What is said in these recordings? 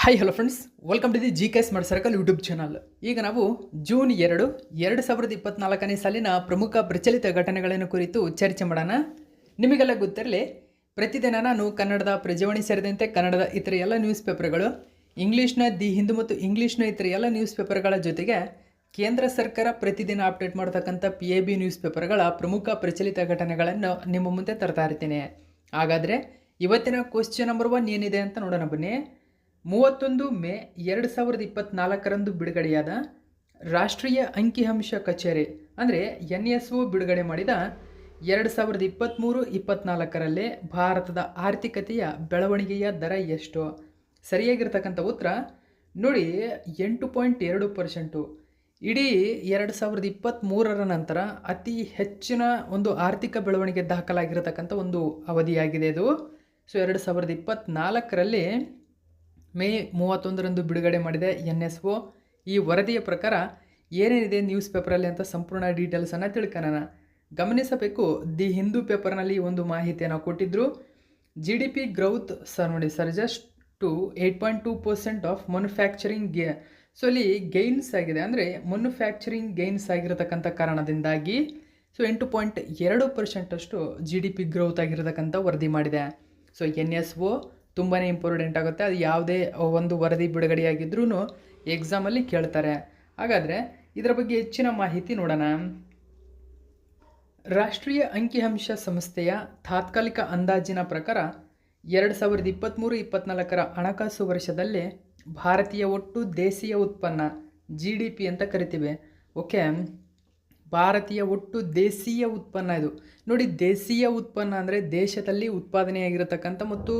Hi hello friends, welcome to the G K smart circle YouTube channel. ಈಗ ನಾವು June 2024ನೇ ಸಾಲಿನ ಪ್ರಮುಖ ಪ್ರಚಲಿತ ಘಟನೆಗಳನ್ನು ಕುರಿತು ಚರ್ಚೆ ಮಾಡೋಣ. ನಿಮಗೆಲ್ಲ ಗೊತ್ತಿರಲಿ, ಪ್ರತಿದಿನ ನಾನು ಕನ್ನಡದ ಪ್ರಜಾವಾಣಿ ಸೇರಿದಂತೆ ಕನ್ನಡದ ಇತರ ಎಲ್ಲ ನ್ಯೂಸ್ ಪೇಪರ್ಗಳು, ಇಂಗ್ಲೀಷ್ನ ದಿ ಹಿಂದೂ ಮತ್ತು ಇಂಗ್ಲೀಷ್ನ ಇತರ ಎಲ್ಲ ನ್ಯೂಸ್ ಪೇಪರ್ಗಳ ಜೊತೆಗೆ ಕೇಂದ್ರ ಸರ್ಕಾರ ಪ್ರತಿದಿನ ಅಪ್ಡೇಟ್ ಮಾಡ್ತಕ್ಕಂಥ PIB ನ್ಯೂಸ್ ಪೇಪರ್ಗಳ ಪ್ರಮುಖ ಪ್ರಚಲಿತ ಘಟನೆಗಳನ್ನು ನಿಮ್ಮ ಮುಂದೆ ತರ್ತಾ ಇರ್ತೀನಿ. ಹಾಗಾದರೆ ಇವತ್ತಿನ ಕ್ವಶ್ಚನ್ ನಂಬರ್ 1 ಏನಿದೆ ಅಂತ ನೋಡೋಣ ಬನ್ನಿ. 31 ಮೇ 2024ರಂದು ಬಿಡುಗಡೆಯಾದ ರಾಷ್ಟ್ರೀಯ ಅಂಕಿಅಂಶ ಕಚೇರಿ ಅಂದರೆ NSO ಬಿಡುಗಡೆ ಮಾಡಿದ 2023-24ರಲ್ಲಿ ಭಾರತದ ಆರ್ಥಿಕತೆಯ ಬೆಳವಣಿಗೆಯ ದರ ಎಷ್ಟು? ಸರಿಯಾಗಿರ್ತಕ್ಕಂಥ ಉತ್ತರ ನೋಡಿ 8.2%. ಇಡೀ 2023ರ ನಂತರ ಅತಿ ಹೆಚ್ಚಿನ ಒಂದು ಆರ್ಥಿಕ ಬೆಳವಣಿಗೆ ದಾಖಲಾಗಿರತಕ್ಕಂಥ ಒಂದು ಅವಧಿಯಾಗಿದೆ ಇದು. ಸೊ 2024ರಲ್ಲಿ ಮೇ 31ರಂದು ಬಿಡುಗಡೆ ಮಾಡಿದೆ NSO. ಈ ವರದಿಯ ಪ್ರಕಾರ ಏನೇನಿದೆ ನ್ಯೂಸ್ ಪೇಪರಲ್ಲಿ ಅಂತ ಸಂಪೂರ್ಣ ಡೀಟೇಲ್ಸನ್ನು ತಿಳ್ಕೊಳ್ಳೋಣ. ಗಮನಿಸಬೇಕು, ದಿ ಹಿಂದೂ ಪೇಪರ್ನಲ್ಲಿ ಒಂದು ಮಾಹಿತಿಯನ್ನು ಕೊಟ್ಟಿದ್ದರು. GDP growth surges to 8.2% of manufacturing so ಇಲ್ಲಿ ಗೈನ್ಸ್ ಆಗಿದೆ, ಅಂದರೆ ಮ್ಯಾನುಫ್ಯಾಕ್ಚರಿಂಗ್ ಗೈನ್ಸ್ ಆಗಿರತಕ್ಕಂಥ ಕಾರಣದಿಂದಾಗಿ 8.2% ಅಷ್ಟು GDP ಗ್ರೌತ್ ಆಗಿರತಕ್ಕಂಥ ವರದಿ ಮಾಡಿದೆ. ಸೊ NSO ತುಂಬಾ ಇಂಪಾರ್ಟೆಂಟ್ ಆಗುತ್ತೆ. ಅದು ಯಾವುದೇ ಒಂದು ವರದಿ ಬಿಡುಗಡೆಯಾಗಿದ್ರೂ ಎಕ್ಸಾಮಲ್ಲಿ ಕೇಳ್ತಾರೆ. ಹಾಗಾದರೆ ಇದರ ಬಗ್ಗೆ ಹೆಚ್ಚಿನ ಮಾಹಿತಿ ನೋಡೋಣ. ರಾಷ್ಟ್ರೀಯ ಅಂಕಿಅಂಶ ಸಂಸ್ಥೆಯ ತಾತ್ಕಾಲಿಕ ಅಂದಾಜಿನ ಪ್ರಕಾರ 2023-24ರ ಹಣಕಾಸು ವರ್ಷದಲ್ಲಿ ಭಾರತೀಯ ಒಟ್ಟು ದೇಶೀಯ ಉತ್ಪನ್ನ GDP ಅಂತ ಕರಿತೀವಿ. ಓಕೆ, ಭಾರತೀಯ ಒಟ್ಟು ದೇಶೀಯ ಉತ್ಪನ್ನ ಇದು ನೋಡಿ. ದೇಶೀಯ ಉತ್ಪನ್ನ ಅಂದರೆ ದೇಶದಲ್ಲಿ ಉತ್ಪಾದನೆಯಾಗಿರತಕ್ಕಂಥ ಮತ್ತು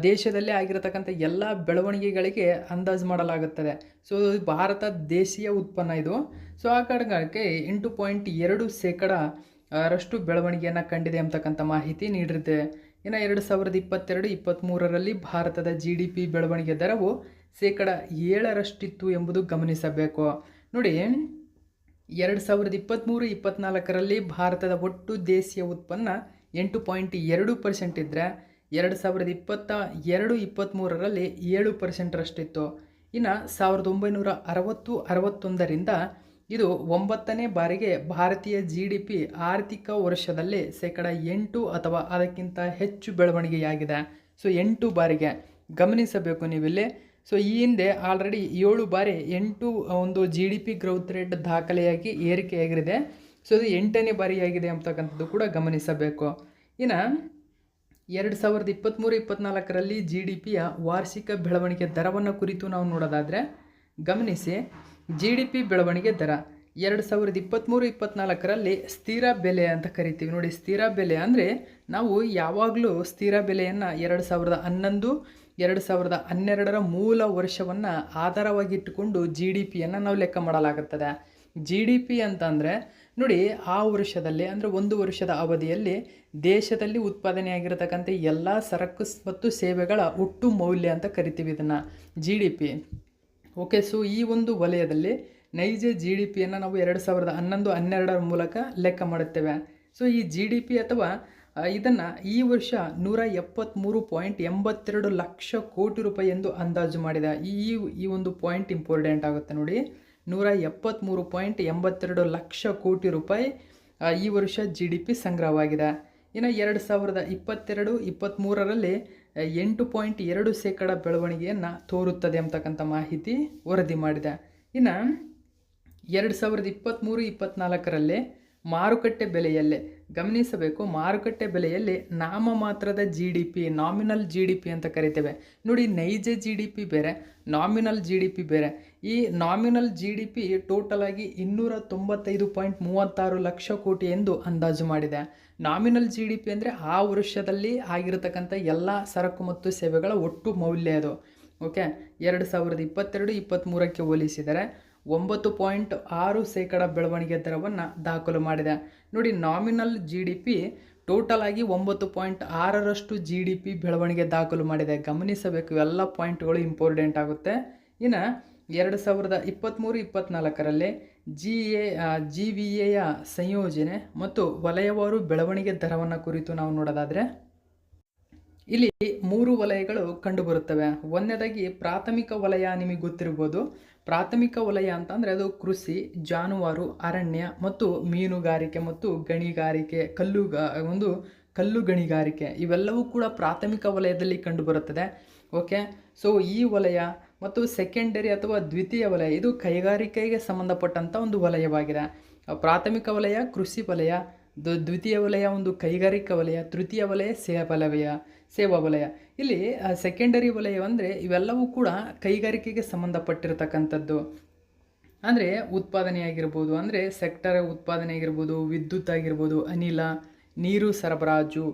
ದೇಶದಲ್ಲೇ ಆಗಿರತಕ್ಕಂಥ ಎಲ್ಲ ಬೆಳವಣಿಗೆಗಳಿಗೆ ಅಂದಾಜು ಮಾಡಲಾಗುತ್ತದೆ. ಸೊ ಭಾರತ ದೇಶೀಯ ಉತ್ಪನ್ನ ಇದು. ಸೊ ಆ ಕಾರಣಕ್ಕೆ 8.2% ಬೆಳವಣಿಗೆಯನ್ನು ಕಂಡಿದೆ ಅಂತಕ್ಕಂಥ ಮಾಹಿತಿ ನೀಡಿರುತ್ತೆ. ಇನ್ನು 2022-23ರಲ್ಲಿ ಭಾರತದ GDP ಬೆಳವಣಿಗೆ ದರವು 7% ಎಂಬುದು ಗಮನಿಸಬೇಕು. ನೋಡಿ, 2023-24ರಲ್ಲಿ ಭಾರತದ ಒಟ್ಟು ದೇಶೀಯ ಉತ್ಪನ್ನ 8.2% ಇದ್ದರೆ 2022-23ರಲ್ಲಿ 7%ರಷ್ಟಿತ್ತು. ಇನ್ನು 1960-61ರಿಂದ ಇದು 9ನೇ ಬಾರಿಗೆ ಭಾರತೀಯ GDP ಆರ್ಥಿಕ ವರ್ಷದಲ್ಲಿ 8% ಅಥವಾ ಅದಕ್ಕಿಂತ ಹೆಚ್ಚು ಬೆಳವಣಿಗೆಯಾಗಿದೆ. ಸೊ 8 ಬಾರಿಗೆ ಗಮನಿಸಬೇಕು ನೀವಿಲ್ಲಿ. ಸೊ ಈ ಹಿಂದೆ ಆಲ್ರೆಡಿ 7 ಬಾರಿ 8 ಒಂದು GDP ಗ್ರೌತ್ ರೇಟ್ ದಾಖಲೆಯಾಗಿ ಏರಿಕೆಯಾಗಿದೆ. ಸೊ ಇದು 8ನೇ ಬಾರಿಯಾಗಿದೆ ಅಂತಕ್ಕಂಥದ್ದು ಕೂಡ ಗಮನಿಸಬೇಕು. ಇನ್ನು 2023-24ರಲ್ಲಿ GDPಯ ವಾರ್ಷಿಕ ಬೆಳವಣಿಗೆ ದರವನ್ನು ಕುರಿತು ನಾವು ನೋಡೋದಾದರೆ ಗಮನಿಸಿ, GDP ಬೆಳವಣಿಗೆ ದರ 2023-24ರಲ್ಲಿ ಸ್ಥಿರ ಬೆಲೆ ಅಂತ ಕರಿತೀವಿ. ನೋಡಿ, ಸ್ಥಿರ ಬೆಲೆ ಅಂದರೆ ನಾವು ಯಾವಾಗಲೂ ಸ್ಥಿರ ಬೆಲೆಯನ್ನು 2011-2012ರ ಮೂಲ ವರ್ಷವನ್ನು ಆಧಾರವಾಗಿಟ್ಟುಕೊಂಡು GDPಯನ್ನು ನಾವು ಲೆಕ್ಕ ಮಾಡಲಾಗುತ್ತದೆ. GDP ಅಂತಂದರೆ ನೋಡಿ, ಆ ವರ್ಷದಲ್ಲಿ ಅಂದರೆ ಒಂದು ವರ್ಷದ ಅವಧಿಯಲ್ಲಿ ದೇಶದಲ್ಲಿ ಉತ್ಪಾದನೆಯಾಗಿರತಕ್ಕಂಥ ಎಲ್ಲ ಸರಕು ಮತ್ತು ಸೇವೆಗಳ ಒಟ್ಟು ಮೌಲ್ಯ ಅಂತ ಕರಿತೀವಿ ಇದನ್ನು GDP. ಓಕೆ, ಸೊ ಈ ಒಂದು ವಲಯದಲ್ಲಿ ನೈಜ GDPಯನ್ನು ನಾವು 2011-12ರ ಮೂಲಕ ಲೆಕ್ಕ ಮಾಡುತ್ತೇವೆ. ಸೊ ಈ GDP ಅಥವಾ ಇದನ್ನು ಈ ವರ್ಷ 173.82 ಲಕ್ಷ ಕೋಟಿ ರೂಪಾಯಿ ಎಂದು ಅಂದಾಜು ಮಾಡಿದೆ. ಈ ಒಂದು ಪಾಯಿಂಟ್ ಇಂಪಾರ್ಟೆಂಟ್ ಆಗುತ್ತೆ ನೋಡಿ. 173.82 ಲಕ್ಷ ಕೋಟಿ ರೂಪಾಯಿ ಈ ವರ್ಷ GDP ಸಂಗ್ರಹವಾಗಿದೆ. ಇನ್ನು 2022-23ರಲ್ಲಿ 8.2% ಬೆಳವಣಿಗೆಯನ್ನು ತೋರುತ್ತದೆ ಅಂತಕ್ಕಂಥ ಮಾಹಿತಿ ವರದಿ ಮಾಡಿದೆ. ಇನ್ನು 2023-24ರಲ್ಲಿ ಮಾರುಕಟ್ಟೆ ಬೆಲೆಯಲ್ಲೇ ಗಮನಿಸಬೇಕು, ಮಾರುಕಟ್ಟೆ ಬೆಲೆಯಲ್ಲಿ ನಾಮಮಾತ್ರದ GDP, ನಾಮಿನಲ್ GDP ಅಂತ ಕರಿತೇವೆ ನೋಡಿ. ನೈಜ GDP ಬೇರೆ, ನಾಮಿನಲ್ GDP ಬೇರೆ. ಈ ನಾಮಿನಲ್ GDP ಟೋಟಲ್ ಆಗಿ 295.36 ಲಕ್ಷ ಕೋಟಿ ಎಂದು ಅಂದಾಜು ಮಾಡಿದೆ. ನಾಮಿನಲ್ GDP ಅಂದರೆ ಆ ವರ್ಷದಲ್ಲಿ ಆಗಿರತಕ್ಕಂಥ ಎಲ್ಲ ಸರಕು ಮತ್ತು ಸೇವೆಗಳ ಒಟ್ಟು ಮೌಲ್ಯ ಅದು. ಓಕೆ, 2022-23ಕ್ಕೆ ಹೋಲಿಸಿದರೆ 9.6% ಬೆಳವಣಿಗೆ ದರವನ್ನು ದಾಖಲು ಮಾಡಿದೆ. ನೋಡಿ, ನಾಮಿನಲ್ GDP ಟೋಟಲ್ ಆಗಿ 9.6% GDP ಬೆಳವಣಿಗೆ ದಾಖಲು ಮಾಡಿದೆ. ಗಮನಿಸಬೇಕು, ಎಲ್ಲ ಪಾಯಿಂಟ್ಗಳು ಇಂಪಾರ್ಟೆಂಟ್ ಆಗುತ್ತೆ. ಇನ್ನು 2023-24ರಲ್ಲಿ GVAಯ ಸಂಯೋಜನೆ ಮತ್ತು ವಲಯವಾರು ಬೆಳವಣಿಗೆ ದರವನ್ನು ಕುರಿತು ನಾವು ನೋಡೋದಾದರೆ ಇಲ್ಲಿ 3 ವಲಯಗಳು ಕಂಡುಬರುತ್ತವೆ. ಒಂದನೇದಾಗಿ ಪ್ರಾಥಮಿಕ ವಲಯ ನಿಮಗೆ ಗೊತ್ತಿರ್ಬೋದು. ಪ್ರಾಥಮಿಕ ವಲಯ ಅಂತಂದರೆ ಅದು ಕೃಷಿ, ಜಾನುವಾರು, ಅರಣ್ಯ ಮತ್ತು ಮೀನುಗಾರಿಕೆ ಮತ್ತು ಗಣಿಗಾರಿಕೆ, ಕಲ್ಲು ಗಣಿಗಾರಿಕೆ ಇವೆಲ್ಲವೂ ಕೂಡ ಪ್ರಾಥಮಿಕ ವಲಯದಲ್ಲಿ ಕಂಡುಬರುತ್ತದೆ. ಓಕೆ, ಸೊ ಈ ವಲಯ ಮತ್ತು ಸೆಕೆಂಡರಿ ಅಥವಾ ದ್ವಿತೀಯ ವಲಯ ಇದು ಕೈಗಾರಿಕೆಗೆ ಸಂಬಂಧಪಟ್ಟಂಥ ಒಂದು ವಲಯವಾಗಿದೆ. ಪ್ರಾಥಮಿಕ ವಲಯ ಕೃಷಿ ವಲಯ, ದ್ವಿತೀಯ ವಲಯ ಒಂದು ಕೈಗಾರಿಕಾ ವಲಯ, ತೃತೀಯ ವಲಯ ಸೇವಾ ವಲಯ. ಇಲ್ಲಿ ಸೆಕೆಂಡರಿ ವಲಯ ಅಂದರೆ ಇವೆಲ್ಲವೂ ಕೂಡ ಕೈಗಾರಿಕೆಗೆ ಸಂಬಂಧಪಟ್ಟಿರತಕ್ಕಂಥದ್ದು. ಅಂದರೆ ಉತ್ಪಾದನೆ ಆಗಿರ್ಬೋದು, ಅಂದರೆ ಸೆಕ್ಟರ್ ಉತ್ಪಾದನೆ ಆಗಿರ್ಬೋದು, ವಿದ್ಯುತ್ ಆಗಿರ್ಬೋದು, ಅನಿಲ, ನೀರು ಸರಬರಾಜು,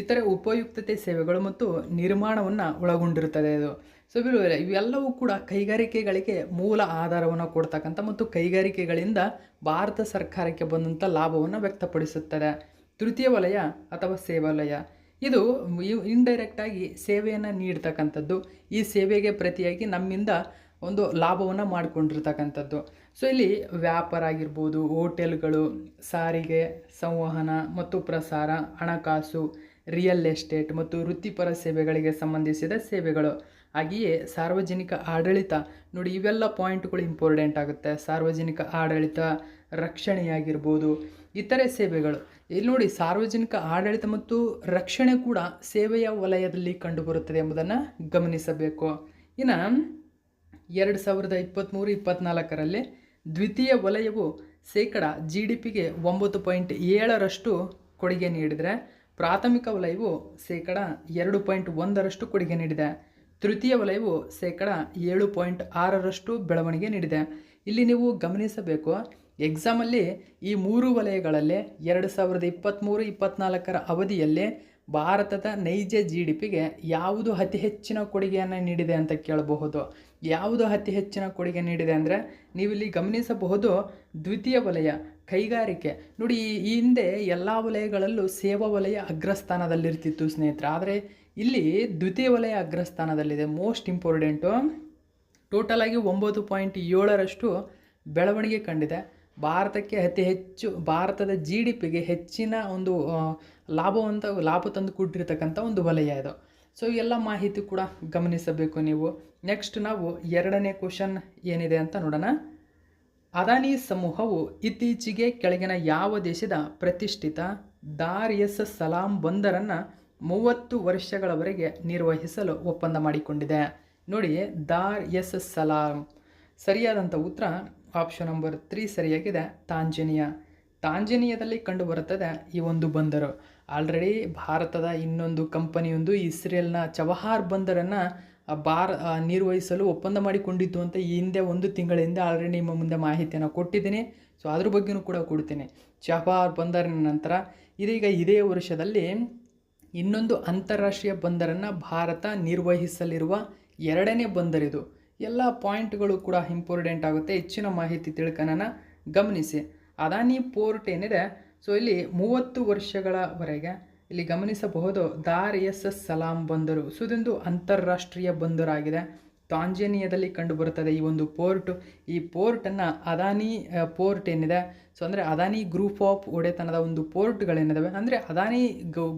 ಇತರೆ ಉಪಯುಕ್ತತೆ ಸೇವೆಗಳು ಮತ್ತು ನಿರ್ಮಾಣವನ್ನು ಒಳಗೊಂಡಿರುತ್ತದೆ ಇದು. ಸೊ ಇವೆಲ್ಲವೂ ಕೂಡ ಕೈಗಾರಿಕೆಗಳಿಗೆ ಮೂಲ ಆಧಾರವನ್ನು ಕೊಡ್ತಕ್ಕಂಥ ಮತ್ತು ಕೈಗಾರಿಕೆಗಳಿಂದ ಭಾರತ ಸರ್ಕಾರಕ್ಕೆ ಬಂದಂಥ ಲಾಭವನ್ನು ವ್ಯಕ್ತಪಡಿಸುತ್ತದೆ. ತೃತೀಯ ವಲಯ ಅಥವಾ ಸೇವಾ ವಲಯ ಇದು ಇಂಡೈರೆಕ್ಟಾಗಿ ಸೇವೆಯನ್ನು ನೀಡ್ತಕ್ಕಂಥದ್ದು. ಈ ಸೇವೆಗೆ ಪ್ರತಿಯಾಗಿ ನಮ್ಮಿಂದ ಒಂದು ಲಾಭವನ್ನು ಮಾಡಿಕೊಂಡಿರ್ತಕ್ಕಂಥದ್ದು. ಸೊ ಇಲ್ಲಿ ವ್ಯಾಪಾರ ಆಗಿರ್ಬೋದು, ಹೋಟೆಲ್ಗಳು, ಸಾರಿಗೆ, ಸಂವಹನ ಮತ್ತು ಪ್ರಸಾರ, ಹಣಕಾಸು, ರಿಯಲ್ ಎಸ್ಟೇಟ್ ಮತ್ತು ವೃತ್ತಿಪರ ಸೇವೆಗಳಿಗೆ ಸಂಬಂಧಿಸಿದ ಸೇವೆಗಳು. ಹಾಗೆಯೇ ಸಾರ್ವಜನಿಕ ಆಡಳಿತ, ನೋಡಿ ಇವೆಲ್ಲ ಪಾಯಿಂಟ್ಗಳು ಇಂಪಾರ್ಟೆಂಟ್ ಆಗುತ್ತೆ. ಸಾರ್ವಜನಿಕ ಆಡಳಿತ, ರಕ್ಷಣೆಯಾಗಿರ್ಬೋದು, ಇತರೆ ಸೇವೆಗಳು. ಇಲ್ಲಿ ನೋಡಿ ಸಾರ್ವಜನಿಕ ಆಡಳಿತ ಮತ್ತು ರಕ್ಷಣೆ ಕೂಡ ಸೇವೆಯ ವಲಯದಲ್ಲಿ ಕಂಡುಬರುತ್ತದೆ ಎಂಬುದನ್ನು ಗಮನಿಸಬೇಕು. ಇನ್ನು 2023-24ರಲ್ಲಿ ದ್ವಿತೀಯ ವಲಯವು ಶೇಕಡ GDPಗೆ 9.7% ಕೊಡುಗೆ ನೀಡಿದರೆ, ಪ್ರಾಥಮಿಕ ವಲಯವು ಶೇಕಡ 2.1% ಕೊಡುಗೆ ನೀಡಿದೆ. ತೃತೀಯ ವಲಯವು ಶೇಕಡ 7.6% ಬೆಳವಣಿಗೆ ನೀಡಿದೆ. ಇಲ್ಲಿ ನೀವು ಗಮನಿಸಬೇಕು, ಎಕ್ಸಾಮಲ್ಲಿ ಈ 3 ವಲಯಗಳಲ್ಲಿ 2023-24 ಅವಧಿಯಲ್ಲಿ ಭಾರತದ ನೈಜ GDPಗೆ ಯಾವುದು ಅತಿ ಹೆಚ್ಚಿನ ಕೊಡುಗೆಯನ್ನು ನೀಡಿದೆ ಅಂತ ಕೇಳಬಹುದು. ಯಾವುದು ಅತಿ ಹೆಚ್ಚಿನ ಕೊಡುಗೆ ನೀಡಿದೆ ಅಂದರೆ ನೀವಿಲ್ಲಿ ಗಮನಿಸಬಹುದು, ದ್ವಿತೀಯ ವಲಯ ಕೈಗಾರಿಕೆ. ನೋಡಿ ಈ ಹಿಂದೆ ಎಲ್ಲ ವಲಯಗಳಲ್ಲೂ ಸೇವಾ ವಲಯ ಅಗ್ರಸ್ಥಾನದಲ್ಲಿರ್ತಿತ್ತು ಸ್ನೇಹಿತರೆ, ಆದರೆ ಇಲ್ಲಿ ದ್ವಿತೀಯ ವಲಯ ಅಗ್ರಸ್ಥಾನದಲ್ಲಿದೆ. ಮೋಸ್ಟ್ ಇಂಪಾರ್ಟೆಂಟು, ಟೋಟಲ್ ಆಗಿ 9.7% ಬೆಳವಣಿಗೆ ಕಂಡಿದೆ. ಭಾರತಕ್ಕೆ ಅತಿ ಹೆಚ್ಚು, ಭಾರತದ GDPಗೆ ಹೆಚ್ಚಿನ ಒಂದು ಲಾಭ ತಂದು ಕೊಟ್ಟಿರ್ತಕ್ಕಂಥ ಒಂದು ವಲಯ ಇದು. ಸೊ ಎಲ್ಲ ಮಾಹಿತಿ ಕೂಡ ಗಮನಿಸಬೇಕು ನೀವು. ನೆಕ್ಸ್ಟ್ ನಾವು 2ನೇ ಕ್ವಶನ್ ಏನಿದೆ ಅಂತ ನೋಡೋಣ. ಅದಾನಿ ಸಮೂಹವು ಇತ್ತೀಚೆಗೆ ಕೆಳಗಿನ ಯಾವ ದೇಶದ ಪ್ರತಿಷ್ಠಿತ ದಾರ್ ಎಸ್ ಸಲಾಂ ಬಂದರನ್ನು 30 ವರ್ಷಗಳವರೆಗೆ ನಿರ್ವಹಿಸಲು ಒಪ್ಪಂದ ಮಾಡಿಕೊಂಡಿದೆ? ನೋಡಿ, ದಾರ್ ಎಸ್ ಸಲಾಂ ಸರಿಯಾದಂಥ ಉತ್ತರ ಆಪ್ಷನ್ ನಂಬರ್ 3 ಸರಿಯಾಗಿದೆ, ತಾಂಜೇನಿಯಾದಲ್ಲಿ ಕಂಡುಬರುತ್ತದೆ ಈ ಒಂದು ಬಂದರು. ಆಲ್ರೆಡಿ ಭಾರತದ ಇನ್ನೊಂದು ಕಂಪನಿಯೊಂದು ಇಸ್ರೇಲ್ನ ಚಬಹಾರ್ ಬಂದರನ್ನು ನಿರ್ವಹಿಸಲು ಒಪ್ಪಂದ ಮಾಡಿಕೊಂಡಿತ್ತು ಅಂತ ಈ ಹಿಂದೆ 1 ತಿಂಗಳ ಹಿಂದೆ ಆಲ್ರೆಡಿ ನಿಮ್ಮ ಮುಂದೆ ಮಾಹಿತಿಯನ್ನು ಕೊಟ್ಟಿದ್ದೀನಿ. ಸೊ ಅದ್ರ ಬಗ್ಗೆಯೂ ಕೂಡ ಕೊಡ್ತೀನಿ. ಚಬಹಾರ್ ಬಂದರಿನ ನಂತರ ಇದೀಗ ಇದೇ ವರ್ಷದಲ್ಲಿ ಇನ್ನೊಂದು ಅಂತಾರಾಷ್ಟ್ರೀಯ ಬಂದರನ್ನು ಭಾರತ ನಿರ್ವಹಿಸಲಿರುವ 2ನೇ ಬಂದರಿದು. ಎಲ್ಲ ಪಾಯಿಂಟ್ಗಳು ಕೂಡ ಇಂಪಾರ್ಟೆಂಟ್ ಆಗುತ್ತೆ. ಹೆಚ್ಚಿನ ಮಾಹಿತಿ ತಿಳ್ಕೊಳ್ಳೋಣ, ಗಮನಿಸಿ. ಅದಾನಿ ಪೋರ್ಟ್ ಏನಿದೆ, ಸೊ ಇಲ್ಲಿ 30 ವರ್ಷಗಳವರೆಗೆ ಇಲ್ಲಿ ಗಮನಿಸಬಹುದು ದಾರ್ ಎಸ್ ಸಲಾಂ ಬಂದರು. ಸೊ ಇದೊಂದು ಅಂತಾರಾಷ್ಟ್ರೀಯ ಬಂದರಾಗಿದೆ. ತಾಂಜೇನಿಯಾದಲ್ಲಿ ಕಂಡುಬರುತ್ತದೆ ಈ ಒಂದು ಪೋರ್ಟು. ಈ ಪೋರ್ಟನ್ನು ಅದಾನಿ ಪೋರ್ಟ್ ಏನಿದೆ, ಸೊ ಅಂದರೆ ಅದಾನಿ ಗ್ರೂಪ್ ಆಫ್ ಒಡೆತನದ ಒಂದು ಪೋರ್ಟ್ಗಳೇನಿದ್ದಾವೆ, ಅಂದರೆ ಅದಾನಿ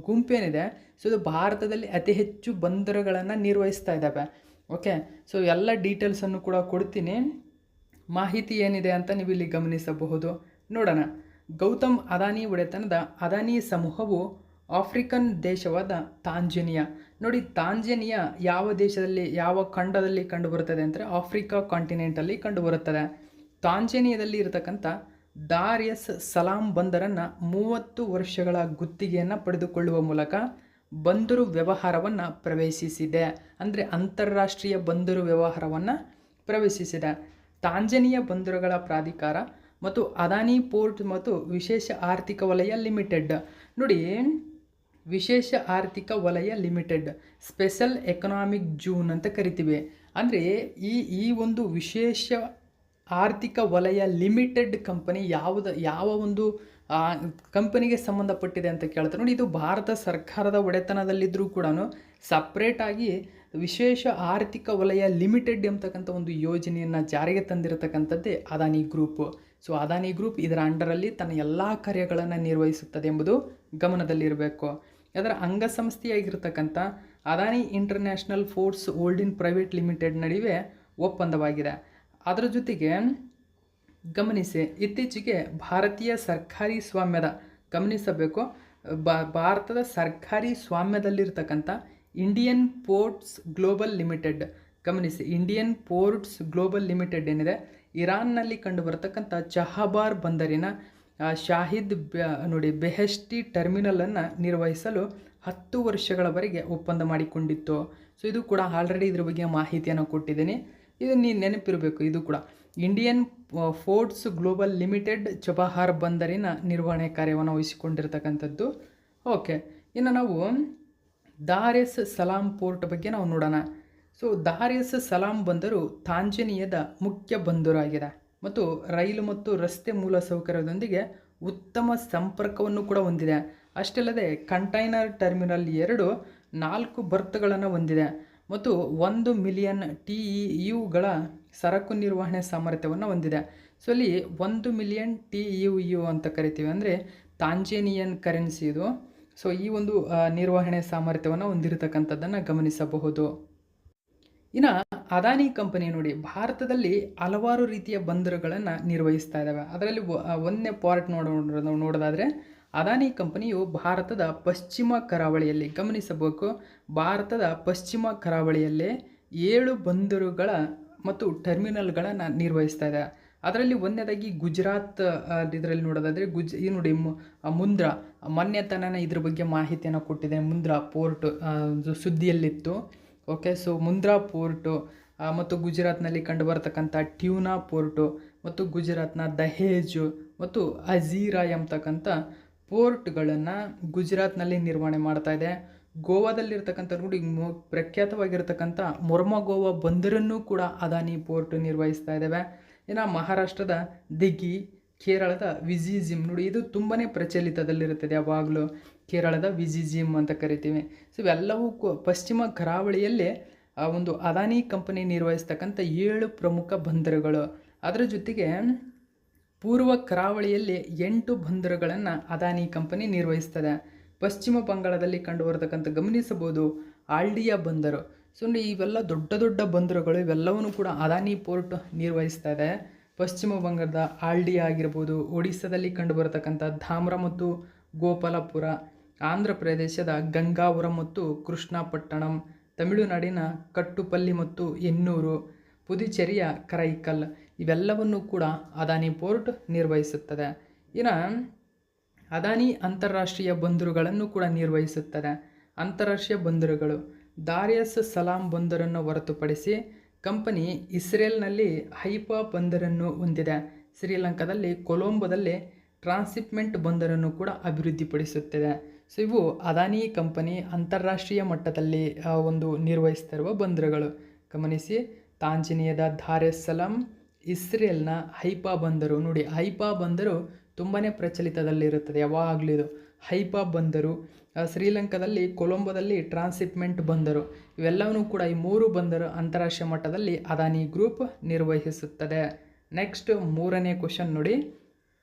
ಗುಂಪೇನಿದೆ, ಸೊ ಇದು ಭಾರತದಲ್ಲಿ ಅತಿ ಹೆಚ್ಚು ಬಂದರುಗಳನ್ನು ನಿರ್ವಹಿಸ್ತಾ ಇದ್ದಾವೆ. ಓಕೆ, ಸೊ ಎಲ್ಲ ಡೀಟೇಲ್ಸನ್ನು ಕೂಡ ಕೊಡ್ತೀನಿ. ಮಾಹಿತಿ ಏನಿದೆ ಅಂತ ನೀವು ಇಲ್ಲಿ ಗಮನಿಸಬಹುದು. ನೋಡೋಣ. ಗೌತಮ್ ಅದಾನಿ ಒಡೆತನದ ಅದಾನಿ ಸಮೂಹವು ಆಫ್ರಿಕನ್ ದೇಶವಾದ ತಾಂಜೇನಿಯಾ. ನೋಡಿ, ತಾಂಜೇನಿಯಾ ಯಾವ ದೇಶದಲ್ಲಿ, ಯಾವ ಖಂಡದಲ್ಲಿ ಕಂಡುಬರುತ್ತದೆ ಅಂದರೆ ಆಫ್ರಿಕಾ ಕಾಂಟಿನೆಂಟಲ್ಲಿ ಕಂಡುಬರುತ್ತದೆ. ತಾಂಜೇನಿಯಾದಲ್ಲಿ ಇರತಕ್ಕಂಥ ದಾರ್ ಎಸ್ ಸಲಾಂ ಬಂದರನ್ನು 30 ವರ್ಷಗಳ ಗುತ್ತಿಗೆಯನ್ನು ಪಡೆದುಕೊಳ್ಳುವ ಮೂಲಕ ಬಂದರು ವ್ಯವಹಾರವನ್ನು ಪ್ರವೇಶಿಸಿದೆ. ಅಂದರೆ ಅಂತಾರಾಷ್ಟ್ರೀಯ ಬಂದರು ವ್ಯವಹಾರವನ್ನು ಪ್ರವೇಶಿಸಿದೆ. ತಾಂಜೇನಿಯಾ ಬಂದರುಗಳ ಪ್ರಾಧಿಕಾರ ಮತ್ತು ಅದಾನಿ ಪೋರ್ಟ್ ಮತ್ತು ವಿಶೇಷ ಆರ್ಥಿಕ ವಲಯ ಲಿಮಿಟೆಡ್. ನೋಡಿ, ವಿಶೇಷ ಆರ್ಥಿಕ ವಲಯ ಲಿಮಿಟೆಡ್, ಸ್ಪೆಷಲ್ ಎಕನಾಮಿಕ್ ಝೋನ್ ಅಂತ ಕರಿತೀವಿ. ಅಂದರೆ ಈ ಒಂದು ವಿಶೇಷ ಆರ್ಥಿಕ ವಲಯ ಲಿಮಿಟೆಡ್ ಕಂಪನಿ ಯಾವ ಒಂದು ಕಂಪನಿಗೆ ಸಂಬಂಧಪಟ್ಟಿದೆ ಅಂತ ಕೇಳ್ತಾರೆ. ನೋಡಿ, ಇದು ಭಾರತ ಸರ್ಕಾರದ ಒಡೆತನದಲ್ಲಿದ್ದರೂ ಕೂಡ ಸಪ್ರೇಟಾಗಿ ವಿಶೇಷ ಆರ್ಥಿಕ ವಲಯ ಲಿಮಿಟೆಡ್ ಎಂಬತಕ್ಕಂಥ ಒಂದು ಯೋಜನೆಯನ್ನು ಜಾರಿಗೆ ತಂದಿರತಕ್ಕಂಥದ್ದೇ Adani group. So Adani group ಇದರ ಅಂಡರಲ್ಲಿ ತನ್ನ ಎಲ್ಲ ಕಾರ್ಯಗಳನ್ನು ನಿರ್ವಹಿಸುತ್ತದೆ ಎಂಬುದು ಗಮನದಲ್ಲಿರಬೇಕು. ಅದರ ಅಂಗಸಂಸ್ಥೆಯಾಗಿರ್ತಕ್ಕಂಥ Adani International Ports Holding Private Limited ನಡುವೆ ಒಪ್ಪಂದವಾಗಿದೆ. ಅದರ ಜೊತೆಗೆ ಗಮನಿಸಿ, ಇತ್ತೀಚೆಗೆ ಭಾರತೀಯ ಸರ್ಕಾರಿ ಸ್ವಾಮ್ಯದ, ಗಮನಿಸಬೇಕು, ಭಾರತದ ಸರ್ಕಾರಿ ಸ್ವಾಮ್ಯದಲ್ಲಿರ್ತಕ್ಕಂಥ ಇಂಡಿಯನ್ ಪೋರ್ಟ್ಸ್ ಗ್ಲೋಬಲ್ ಲಿಮಿಟೆಡ್, ಗಮನಿಸಿ, ಇಂಡಿಯನ್ ಪೋರ್ಟ್ಸ್ ಗ್ಲೋಬಲ್ ಲಿಮಿಟೆಡ್ ಏನಿದೆ, ಇರಾನ್ನಲ್ಲಿ ಕಂಡುಬರತಕ್ಕಂಥ ಚಹಬಾರ್ ಬಂದರಿನ ಶಾಹಿದ್ ಬೆಹೆಸ್ಟಿ ಟರ್ಮಿನಲನ್ನು ನಿರ್ವಹಿಸಲು 10 ವರ್ಷಗಳವರೆಗೆ ಒಪ್ಪಂದ ಮಾಡಿಕೊಂಡಿತ್ತು. ಸೊ ಇದು ಕೂಡ ಆಲ್ರೆಡಿ ಇದ್ರ ಬಗ್ಗೆ ಮಾಹಿತಿಯನ್ನು ಕೊಟ್ಟಿದ್ದೀನಿ, ಇದು ನೀವು ನೆನಪಿರಬೇಕು. ಇದು ಕೂಡ Indian Ports Global Limited Chabahar ಬಂದರಿನ ನಿರ್ವಹಣೆ ಕಾರ್ಯವನ್ನು ವಹಿಸಿಕೊಂಡಿರ್ತಕ್ಕಂಥದ್ದು. ಓಕೆ, ಇನ್ನು ನಾವು ದಾರ್ ಎಸ್ ಸಲಾಂ ಪೋರ್ಟ್ ಬಗ್ಗೆ ನಾವು ನೋಡೋಣ. ಸೊ ದಾರ್ ಎಸ್ ಸಲಾಂ ಬಂದರು ತಾಂಜಾನಿಯಾದ ಮುಖ್ಯ ಬಂದರು ಆಗಿದೆ ಮತ್ತು ರೈಲು ಮತ್ತು ರಸ್ತೆ ಮೂಲಸೌಕರ್ಯದೊಂದಿಗೆ ಉತ್ತಮ ಸಂಪರ್ಕವನ್ನು ಕೂಡ ಹೊಂದಿದೆ. ಅಷ್ಟಲ್ಲದೆ ಕಂಟೈನರ್ ಟರ್ಮಿನಲ್ 4 ಬರ್ತ್ಗಳನ್ನು ಹೊಂದಿದೆ ಮತ್ತು 1 ಮಿಲಿಯನ್ TEUಗಳ ಸರಕು ನಿರ್ವಹಣೆ ಸಾಮರ್ಥ್ಯವನ್ನು ಹೊಂದಿದೆ. ಸೊ ಇಲ್ಲಿ 1 ಮಿಲಿಯನ್ TEU ಅಂತ ಕರಿತೀವಿ, ಅಂದರೆ ತಾಂಜೇನಿಯನ್ ಕರೆನ್ಸಿ ಇದು. ಸೊ ಈ ಒಂದು ನಿರ್ವಹಣೆ ಸಾಮರ್ಥ್ಯವನ್ನು ಹೊಂದಿರತಕ್ಕಂಥದ್ದನ್ನು ಗಮನಿಸಬಹುದು. ಇನ್ನು ಅದಾನಿ ಕಂಪನಿ ನೋಡಿ, ಭಾರತದಲ್ಲಿ ಹಲವಾರು ರೀತಿಯ ಬಂದರುಗಳನ್ನು ನಿರ್ವಹಿಸ್ತಾ ಇದ್ದಾವೆ. ಅದರಲ್ಲಿ ಒಂದನೇ ಪಾರ್ಟ್ ನೋಡೋದಾದರೆ ಅದಾನಿ ಕಂಪನಿಯು ಭಾರತದ ಪಶ್ಚಿಮ ಕರಾವಳಿಯಲ್ಲಿ, ಗಮನಿಸಬೇಕು, ಭಾರತದ ಪಶ್ಚಿಮ ಕರಾವಳಿಯಲ್ಲೇ 7 ಬಂದರುಗಳ ಮತ್ತು ಟರ್ಮಿನಲ್ಗಳನ್ನು ನಿರ್ವಹಿಸ್ತಾ ಇದೆ. ಅದರಲ್ಲಿ ಒಂದನೇದಾಗಿ ಗುಜರಾತ್, ಇದರಲ್ಲಿ ನೋಡೋದಾದರೆ ಈ ನೋಡಿ ಮುಂದ್ರಾ, ಮೊನ್ನೆ ತನಕ ಇದ್ರ ಬಗ್ಗೆ ಮಾಹಿತಿಯನ್ನು ಕೊಟ್ಟಿದೆ. ಮುಂದ್ರಾ ಪೋರ್ಟ್ ಸುದ್ದಿಯಲ್ಲಿತ್ತು. ಓಕೆ, ಸೊ ಮುಂದ್ರಾ ಪೋರ್ಟು ಮತ್ತು ಗುಜರಾತ್ನಲ್ಲಿ ಕಂಡುಬರತಕ್ಕಂಥ ಟ್ಯೂನಾ ಪೋರ್ಟು ಮತ್ತು ಗುಜರಾತ್ನ ದಹೇಜು ಮತ್ತು ಹಜೀರಾ ಎಂಬತಕ್ಕಂಥ ಪೋರ್ಟ್ಗಳನ್ನು ಗುಜರಾತ್ನಲ್ಲಿ ನಿರ್ವಹಣೆ ಮಾಡ್ತಾ ಇದೆ. ಗೋವಾದಲ್ಲಿರ್ತಕ್ಕಂಥ ನೋಡಿ ಪ್ರಖ್ಯಾತವಾಗಿರ್ತಕ್ಕಂಥ ಮೊರ್ಮಗೋವಾ ಬಂದರನ್ನು ಕೂಡ ಅದಾನಿ ಪೋರ್ಟ್ ನಿರ್ವಹಿಸ್ತಾ ಇದ್ದಾವೆ. ಇನ್ನು ಮಹಾರಾಷ್ಟ್ರದ ದಿಘಿ, ಕೇರಳದ ವಿಜಿಜಿಮ್ ನೋಡಿ, ಇದು ತುಂಬಾ ಪ್ರಚಲಿತದಲ್ಲಿರುತ್ತದೆ ಯಾವಾಗಲೂ, ಕೇರಳದ ವಿಜಿಜಿಮ್ ಅಂತ ಕರಿತೀವಿ. ಸೊ ಇವೆಲ್ಲವೂ ಪಶ್ಚಿಮ ಕರಾವಳಿಯಲ್ಲೇ ಒಂದು ಅದಾನಿ ಕಂಪನಿ ನಿರ್ವಹಿಸ್ತಕ್ಕಂಥ 7 ಪ್ರಮುಖ ಬಂದರುಗಳು. ಅದರ ಜೊತೆಗೆ ಪೂರ್ವ ಕರಾವಳಿಯಲ್ಲಿ 8 ಬಂದರುಗಳನ್ನು ಅದಾನಿ ಕಂಪನಿ ನಿರ್ವಹಿಸ್ತದೆ. ಪಶ್ಚಿಮ ಬಂಗಾಳದಲ್ಲಿ ಕಂಡುಬರತಕ್ಕಂಥ, ಗಮನಿಸಬಹುದು, ಆಲ್ಡಿಯಾ ಬಂದರು. ಸೊ ಇವೆಲ್ಲ ದೊಡ್ಡ ದೊಡ್ಡ ಬಂದರುಗಳು, ಇವೆಲ್ಲವನ್ನೂ ಕೂಡ ಅದಾನಿ ಪೋರ್ಟ್ ನಿರ್ವಹಿಸ್ತಾ ಇದೆ. ಪಶ್ಚಿಮ ಬಂಗಾಳದ ಆಲ್ಡಿಯಾ ಆಗಿರ್ಬೋದು, ಒಡಿಸ್ಸಾದಲ್ಲಿ ಕಂಡುಬರತಕ್ಕಂಥ ಧಾಮ್ರಾ ಮತ್ತು ಗೋಪಾಲಪುರ, ಆಂಧ್ರ ಪ್ರದೇಶದ ಗಂಗಾವರಂ ಮತ್ತು ಕೃಷ್ಣಪಟ್ಟಣಂ, ತಮಿಳುನಾಡಿನ ಕಟ್ಟುಪಲ್ಲಿ ಮತ್ತು ಎನ್ನೂರು, ಪುದುಚೇರಿಯ ಕರೈಕಲ್, ಇವೆಲ್ಲವನ್ನು ಕೂಡ ಅದಾನಿ ಪೋರ್ಟ್ ನಿರ್ವಹಿಸುತ್ತದೆ. ಇನ್ನು ಅದಾನಿ ಅಂತಾರಾಷ್ಟ್ರೀಯ ಬಂದರುಗಳನ್ನು ಕೂಡ ನಿರ್ವಹಿಸುತ್ತದೆ. ಅಂತಾರಾಷ್ಟ್ರೀಯ ಬಂದರುಗಳು ದಾರ್ ಎಸ್ ಸಲಾಂ ಬಂದರನ್ನು ಹೊರತುಪಡಿಸಿ ಕಂಪನಿ ಇಸ್ರೇಲ್ನಲ್ಲಿ ಹೈಫಾ ಬಂದರನ್ನು ಹೊಂದಿದೆ. ಶ್ರೀಲಂಕಾದಲ್ಲಿ ಕೊಲಂಬೋದಲ್ಲಿ ಟ್ರಾನ್ಸ್ಶಿಪ್ಮೆಂಟ್ ಬಂದರನ್ನು ಕೂಡ ಅಭಿವೃದ್ಧಿಪಡಿಸುತ್ತಿದೆ. ಸೊ ಇವು ಅದಾನಿ ಕಂಪನಿ ಅಂತಾರಾಷ್ಟ್ರೀಯ ಮಟ್ಟದಲ್ಲಿ ಒಂದು ನಿರ್ವಹಿಸ್ತಿರುವ ಬಂದರುಗಳು. ಗಮನಿಸಿ, ತಾಂಜಾನಿಯಾದ ದಾರ್ ಎಸ್ ಸಲಾಂ, ಇಸ್ರೇಲ್ನ ಹೈಫಾ ಬಂದರು ನೋಡಿ, ಹೈಫಾ ಬಂದರು ತುಂಬಾ ಪ್ರಚಲಿತದಲ್ಲಿರುತ್ತದೆ ಯಾವಾಗಲೂ. ಇದು ಹೈಫಾ ಬಂದರು, ಶ್ರೀಲಂಕಾದಲ್ಲಿ ಕೊಲಂಬೋದಲ್ಲಿ ಟ್ರಾನ್ಸ್ಶಿಪ್ಮೆಂಟ್ ಬಂದರು, ಇವೆಲ್ಲವನ್ನೂ ಕೂಡ ಈ 3 ಬಂದರು ಅಂತಾರಾಷ್ಟ್ರೀಯ ಮಟ್ಟದಲ್ಲಿ ಅದಾನಿ ಗ್ರೂಪ್ ನಿರ್ವಹಿಸುತ್ತದೆ. ನೆಕ್ಸ್ಟ್ 3ನೇ ಕ್ವಶನ್ ನೋಡಿ,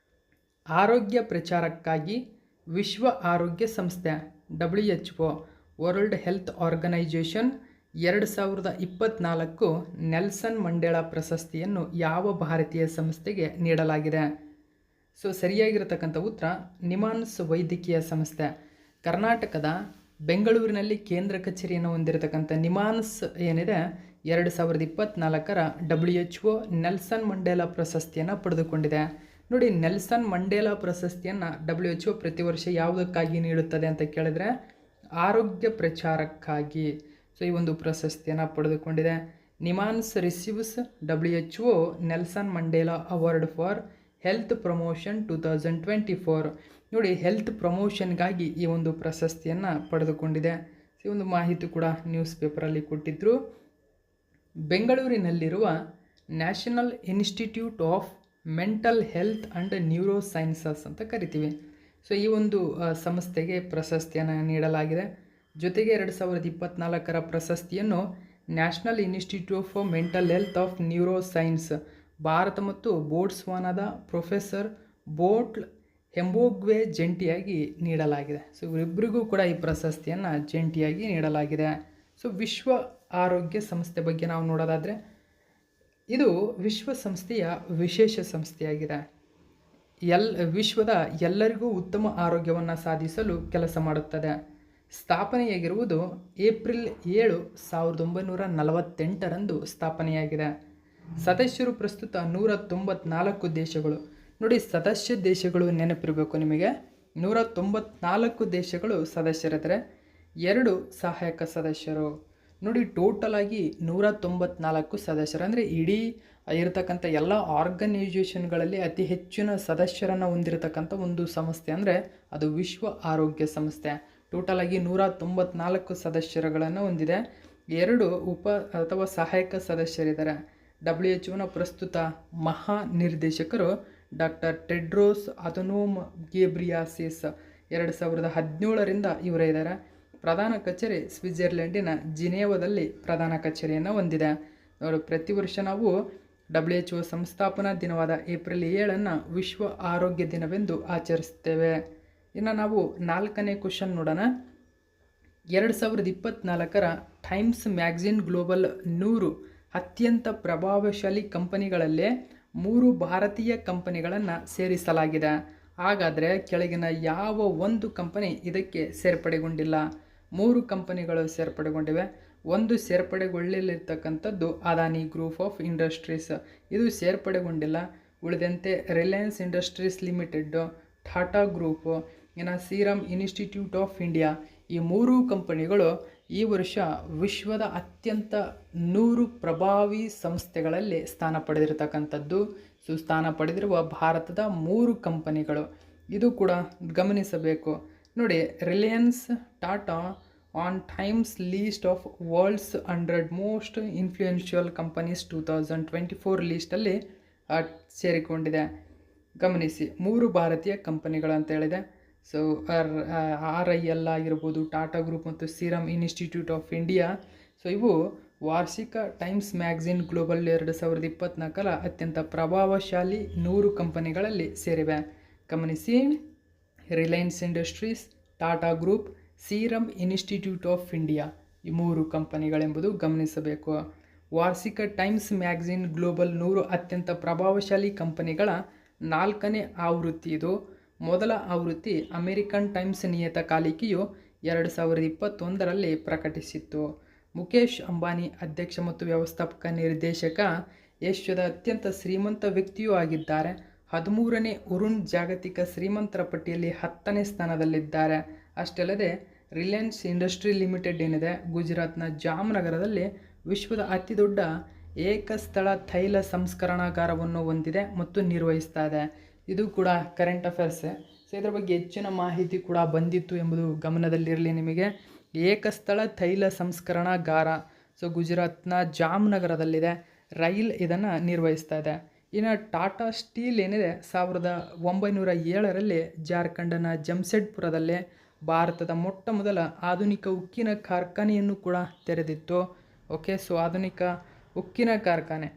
ಆರೋಗ್ಯ ಪ್ರಚಾರಕ್ಕಾಗಿ ವಿಶ್ವ ಆರೋಗ್ಯ ಸಂಸ್ಥೆ WHO world health organisation 2024 Nelson Mandela ಪ್ರಶಸ್ತಿಯನ್ನು ಯಾವ ಭಾರತೀಯ ಸಂಸ್ಥೆಗೆ ನೀಡಲಾಗಿದೆ? ಸೊ ಸರಿಯಾಗಿರತಕ್ಕಂಥ ಉತ್ತರ ನಿಮಾನ್ಸ್ ವೈದ್ಯಕೀಯ ಸಂಸ್ಥೆ. ಕರ್ನಾಟಕದ ಬೆಂಗಳೂರಿನಲ್ಲಿ ಕೇಂದ್ರ ಕಚೇರಿಯನ್ನು ಹೊಂದಿರತಕ್ಕಂಥ ನಿಮಾನ್ಸ್ ಏನಿದೆ 2024 WHO ನೆಲ್ಸನ್ ಮಂಡೇಲಾ ಪ್ರಶಸ್ತಿಯನ್ನು ಪಡೆದುಕೊಂಡಿದೆ. ನೋಡಿ, ನೆಲ್ಸನ್ ಮಂಡೇಲಾ ಪ್ರಶಸ್ತಿಯನ್ನು WHO ಪ್ರತಿ ವರ್ಷ ಯಾವುದಕ್ಕಾಗಿ ನೀಡುತ್ತದೆ ಅಂತ ಕೇಳಿದ್ರೆ ಆರೋಗ್ಯ ಪ್ರಚಾರಕ್ಕಾಗಿ. ಸೊ ಈ ಒಂದು ಪ್ರಶಸ್ತಿಯನ್ನು ಪಡೆದುಕೊಂಡಿದೆ. NIMHANS receives WHO Nelson Mandela award for health promotion 2024. ನೋಡಿ, ಹೆಲ್ತ್ ಪ್ರಮೋಷನ್ಗಾಗಿ ಈ ಒಂದು ಪ್ರಶಸ್ತಿಯನ್ನು ಪಡೆದುಕೊಂಡಿದೆ. ಈ ಒಂದು ಮಾಹಿತಿ ಕೂಡ ನ್ಯೂಸ್ ಪೇಪರಲ್ಲಿ ಕೊಟ್ಟಿದ್ದರು. ಬೆಂಗಳೂರಿನಲ್ಲಿರುವ national institute of mental health and neuro sciences ಅಂತ ಕರಿತೀವಿ. ಸೊ ಈ ಒಂದು ಸಂಸ್ಥೆಗೆ ಪ್ರಶಸ್ತಿಯನ್ನು ನೀಡಲಾಗಿದೆ. ಜೊತೆಗೆ 2024 ಪ್ರಶಸ್ತಿಯನ್ನು national institute for mental health of neuro science Bharat ಮತ್ತು ಬೋಟ್ಸ್ವಾನಾದ ಪ್ರೊಫೆಸರ್ ಬೋಟ್ಲ್ ಹೆಂಬೋಗ್ವೆ ಜಂಟಿಯಾಗಿ ನೀಡಲಾಗಿದೆ. ಸೊ ಇವರಿಬ್ಬರಿಗೂ ಕೂಡ ಈ ಪ್ರಶಸ್ತಿಯನ್ನು ಜಂಟಿಯಾಗಿ ನೀಡಲಾಗಿದೆ. ಸೊ ವಿಶ್ವ ಆರೋಗ್ಯ ಸಂಸ್ಥೆ ಬಗ್ಗೆ ನಾವು ನೋಡೋದಾದರೆ ಇದು ವಿಶ್ವಸಂಸ್ಥೆಯ ವಿಶೇಷ ಸಂಸ್ಥೆಯಾಗಿದೆ. ವಿಶ್ವದ ಎಲ್ಲರಿಗೂ ಉತ್ತಮ ಆರೋಗ್ಯವನ್ನು ಸಾಧಿಸಲು ಕೆಲಸ ಮಾಡುತ್ತದೆ. ಸ್ಥಾಪನೆಯಾಗಿರುವುದು ಏಪ್ರಿಲ್ 7, 1948ರಂದು ಸ್ಥಾಪನೆಯಾಗಿದೆ. ಸದಸ್ಯರು ಪ್ರಸ್ತುತ 194 ದೇಶಗಳು. ನೋಡಿ, ಸದಸ್ಯ ದೇಶಗಳು ನೆನಪಿರಬೇಕು ನಿಮಗೆ. 194 ದೇಶಗಳು ಸದಸ್ಯರಿದ್ದಾರೆ, 2 ಸಹಾಯಕ ಸದಸ್ಯರು. ನೋಡಿ, ಟೋಟಲ್ ಆಗಿ 194 ಸದಸ್ಯರು. ಅಂದರೆ ಇಡೀ ಇರತಕ್ಕಂಥ ಎಲ್ಲ ಆರ್ಗನೈಜೇಷನ್ಗಳಲ್ಲಿ ಅತಿ ಹೆಚ್ಚಿನ ಸದಸ್ಯರನ್ನು ಹೊಂದಿರತಕ್ಕಂಥ ಒಂದು ಸಂಸ್ಥೆ ಅಂದರೆ ಅದು ವಿಶ್ವ ಆರೋಗ್ಯ ಸಂಸ್ಥೆ. ಟೋಟಲ್ ಆಗಿ 194 ಸದಸ್ಯರುಗಳನ್ನು ಹೊಂದಿದೆ. 2 ಉಪ ಅಥವಾ ಸಹಾಯಕ ಸದಸ್ಯರಿದ್ದಾರೆ. WHO ಪ್ರಸ್ತುತ ಮಹಾನಿರ್ದೇಶಕರು ಡಾಕ್ಟರ್ ಟೆಡ್ರೋಸ್ ಅಧನೋಮ್ ಘೇಬ್ರಿಯಾಸಿಸ್. 2017ರಿಂದ ಇವರೇ ಇದ್ದಾರೆ. ಪ್ರಧಾನ ಕಚೇರಿ ಸ್ವಿಟ್ಜರ್ಲೆಂಡಿನ ಜಿನೇವಾದಲ್ಲಿ ಪ್ರಧಾನ ಕಚೇರಿಯನ್ನು ಹೊಂದಿದೆ. ಪ್ರತಿ ವರ್ಷ ನಾವು WHO ಸಂಸ್ಥಾಪನಾ ದಿನವಾದ ಏಪ್ರಿಲ್ 7 ವಿಶ್ವ ಆರೋಗ್ಯ ದಿನವೆಂದು ಆಚರಿಸುತ್ತೇವೆ. ಇನ್ನು ನಾವು 4ನೇ ಕ್ವಶನ್ ನೋಡೋಣ. 2024ರ ಟೈಮ್ಸ್ ಮ್ಯಾಗಝಿನ್ ಗ್ಲೋಬಲ್ 100 ಅತ್ಯಂತ ಪ್ರಭಾವಶಾಲಿ ಕಂಪನಿಗಳಲ್ಲೇ 3 ಭಾರತೀಯ ಕಂಪನಿಗಳನ್ನು ಸೇರಿಸಲಾಗಿದೆ. ಹಾಗಾದರೆ ಕೆಳಗಿನ ಯಾವ ಒಂದು ಕಂಪನಿ ಇದಕ್ಕೆ ಸೇರ್ಪಡೆಗೊಂಡಿಲ್ಲ? 3 ಕಂಪನಿಗಳು ಸೇರ್ಪಡೆಗೊಂಡಿವೆ. ಒಂದು ಸೇರ್ಪಡೆಗೊಳ್ಳಲಿರ್ತಕ್ಕಂಥದ್ದು ಅದಾನಿ ಗ್ರೂಪ್ ಆಫ್ ಇಂಡಸ್ಟ್ರೀಸ್, ಇದು ಸೇರ್ಪಡೆಗೊಂಡಿಲ್ಲ. ಉಳಿದಂತೆ Reliance industries limited, Tata group, ಇನ್ನು ಸೀರಮ್ ಇನ್ಸ್ಟಿಟ್ಯೂಟ್ ಆಫ್ ಇಂಡಿಯಾ, ಈ 3 ಕಂಪನಿಗಳು ಈ ವರ್ಷ ವಿಶ್ವದ ಅತ್ಯಂತ 100 ಪ್ರಭಾವಿ ಸಂಸ್ಥೆಗಳಲ್ಲಿ ಸ್ಥಾನ ಪಡೆದಿರತಕ್ಕಂಥದ್ದು. ಸ್ಥಾನ ಪಡೆದಿರುವ ಭಾರತದ 3 ಕಂಪನಿಗಳು, ಇದು ಕೂಡ ಗಮನಿಸಬೇಕು. ನೋಡಿ, Reliance, Tata on Times list of world's 100 most influential companies 2024 ಲೀಸ್ಟಲ್ಲಿ ಸೇರಿಕೊಂಡಿದೆ. ಗಮನಿಸಿ, 3 ಭಾರತೀಯ ಕಂಪನಿಗಳು ಅಂತ ಹೇಳಿದೆ. ಸೊ RIL ಆಗಿರ್ಬೋದು, ಟಾಟಾ ಗ್ರೂಪ್ ಮತ್ತು serum institute of India. So ಇವು ವಾರ್ಷಿಕ ಟೈಮ್ಸ್ ಮ್ಯಾಗಝಿನ್ ಗ್ಲೋಬಲ್ 2024ರ ಅತ್ಯಂತ ಪ್ರಭಾವಶಾಲಿ 100 ಕಂಪನಿಗಳಲ್ಲಿ ಸೇರಿವೆ. ಗಮನಿಸಿ, Reliance industries, Tata group, serum institute of India, ಈ 3 ಕಂಪನಿಗಳೆಂಬುದು ಗಮನಿಸಬೇಕು. ವಾರ್ಷಿಕ ಟೈಮ್ಸ್ ಮ್ಯಾಗಝಿನ್ ಗ್ಲೋಬಲ್ 100 ಅತ್ಯಂತ ಪ್ರಭಾವಶಾಲಿ ಕಂಪನಿಗಳ 4ನೇ ಆವೃತ್ತಿ ಇದು. ಮೊದಲ ಆವೃತ್ತಿ ಅಮೆರಿಕನ್ ಟೈಮ್ಸ್ ನಿಯತಕಾಲಿಕೆಯು 2021ರಲ್ಲಿ ಪ್ರಕಟಿಸಿತ್ತು. ಮುಖೇಶ್ ಅಂಬಾನಿ ಅಧ್ಯಕ್ಷ ಮತ್ತು ವ್ಯವಸ್ಥಾಪಕ ನಿರ್ದೇಶಕ, ಏಷ್ಯಾದ ಅತ್ಯಂತ ಶ್ರೀಮಂತ ವ್ಯಕ್ತಿಯೂ ಆಗಿದ್ದಾರೆ. 13ನೇ ವರುಣ್ ಜಾಗತಿಕ ಶ್ರೀಮಂತರ ಪಟ್ಟಿಯಲ್ಲಿ 10ನೇ ಸ್ಥಾನದಲ್ಲಿದ್ದಾರೆ. ಅಷ್ಟೇ ಅಲ್ಲದೆ ರಿಲಯನ್ಸ್ ಇಂಡಸ್ಟ್ರಿ ಲಿಮಿಟೆಡ್ ಏನಿದೆ, ಗುಜರಾತ್ನ ಜಾಮ್ನಗರದಲ್ಲಿ ವಿಶ್ವದ ಅತಿದೊಡ್ಡ ಏಕಸ್ಥಳ ತೈಲ ಸಂಸ್ಕರಣಾಗಾರವನ್ನು ಹೊಂದಿದೆ ಮತ್ತು ನಿರ್ವಹಿಸ್ತಾ ಇದೆ. ಇದು ಕೂಡ ಕರೆಂಟ್ ಅಫೇರ್ಸೇ. ಸೊ ಇದರ ಬಗ್ಗೆ ಹೆಚ್ಚಿನ ಮಾಹಿತಿ ಕೂಡ ಬಂದಿತ್ತು ಎಂಬುದು ಗಮನದಲ್ಲಿರಲಿ ನಿಮಗೆ. ಏಕಸ್ಥಳ ತೈಲ ಸಂಸ್ಕರಣಾಗಾರ, ಸೊ ಗುಜರಾತ್ನ ಜಾಮ್ನಗರದಲ್ಲಿದೆ. ರೈಲ್ ಇದನ್ನು ನಿರ್ವಹಿಸ್ತಾ ಇದೆ. ಇನ್ನು ಟಾಟಾ ಸ್ಟೀಲ್ ಏನಿದೆ, 1907ರಲ್ಲಿ ಜಾರ್ಖಂಡ್ನ ಜಮ್ಶೆಡ್ಪುರದಲ್ಲೇ ಭಾರತದ ಮೊಟ್ಟ ಮೊದಲ ಆಧುನಿಕ ಉಕ್ಕಿನ ಕಾರ್ಖಾನೆಯನ್ನು ಕೂಡ ತೆರೆದಿತ್ತು. ಓಕೆ, ಸೊ ಆಧುನಿಕ ಉಕ್ಕಿನ ಕಾರ್ಖಾನೆ.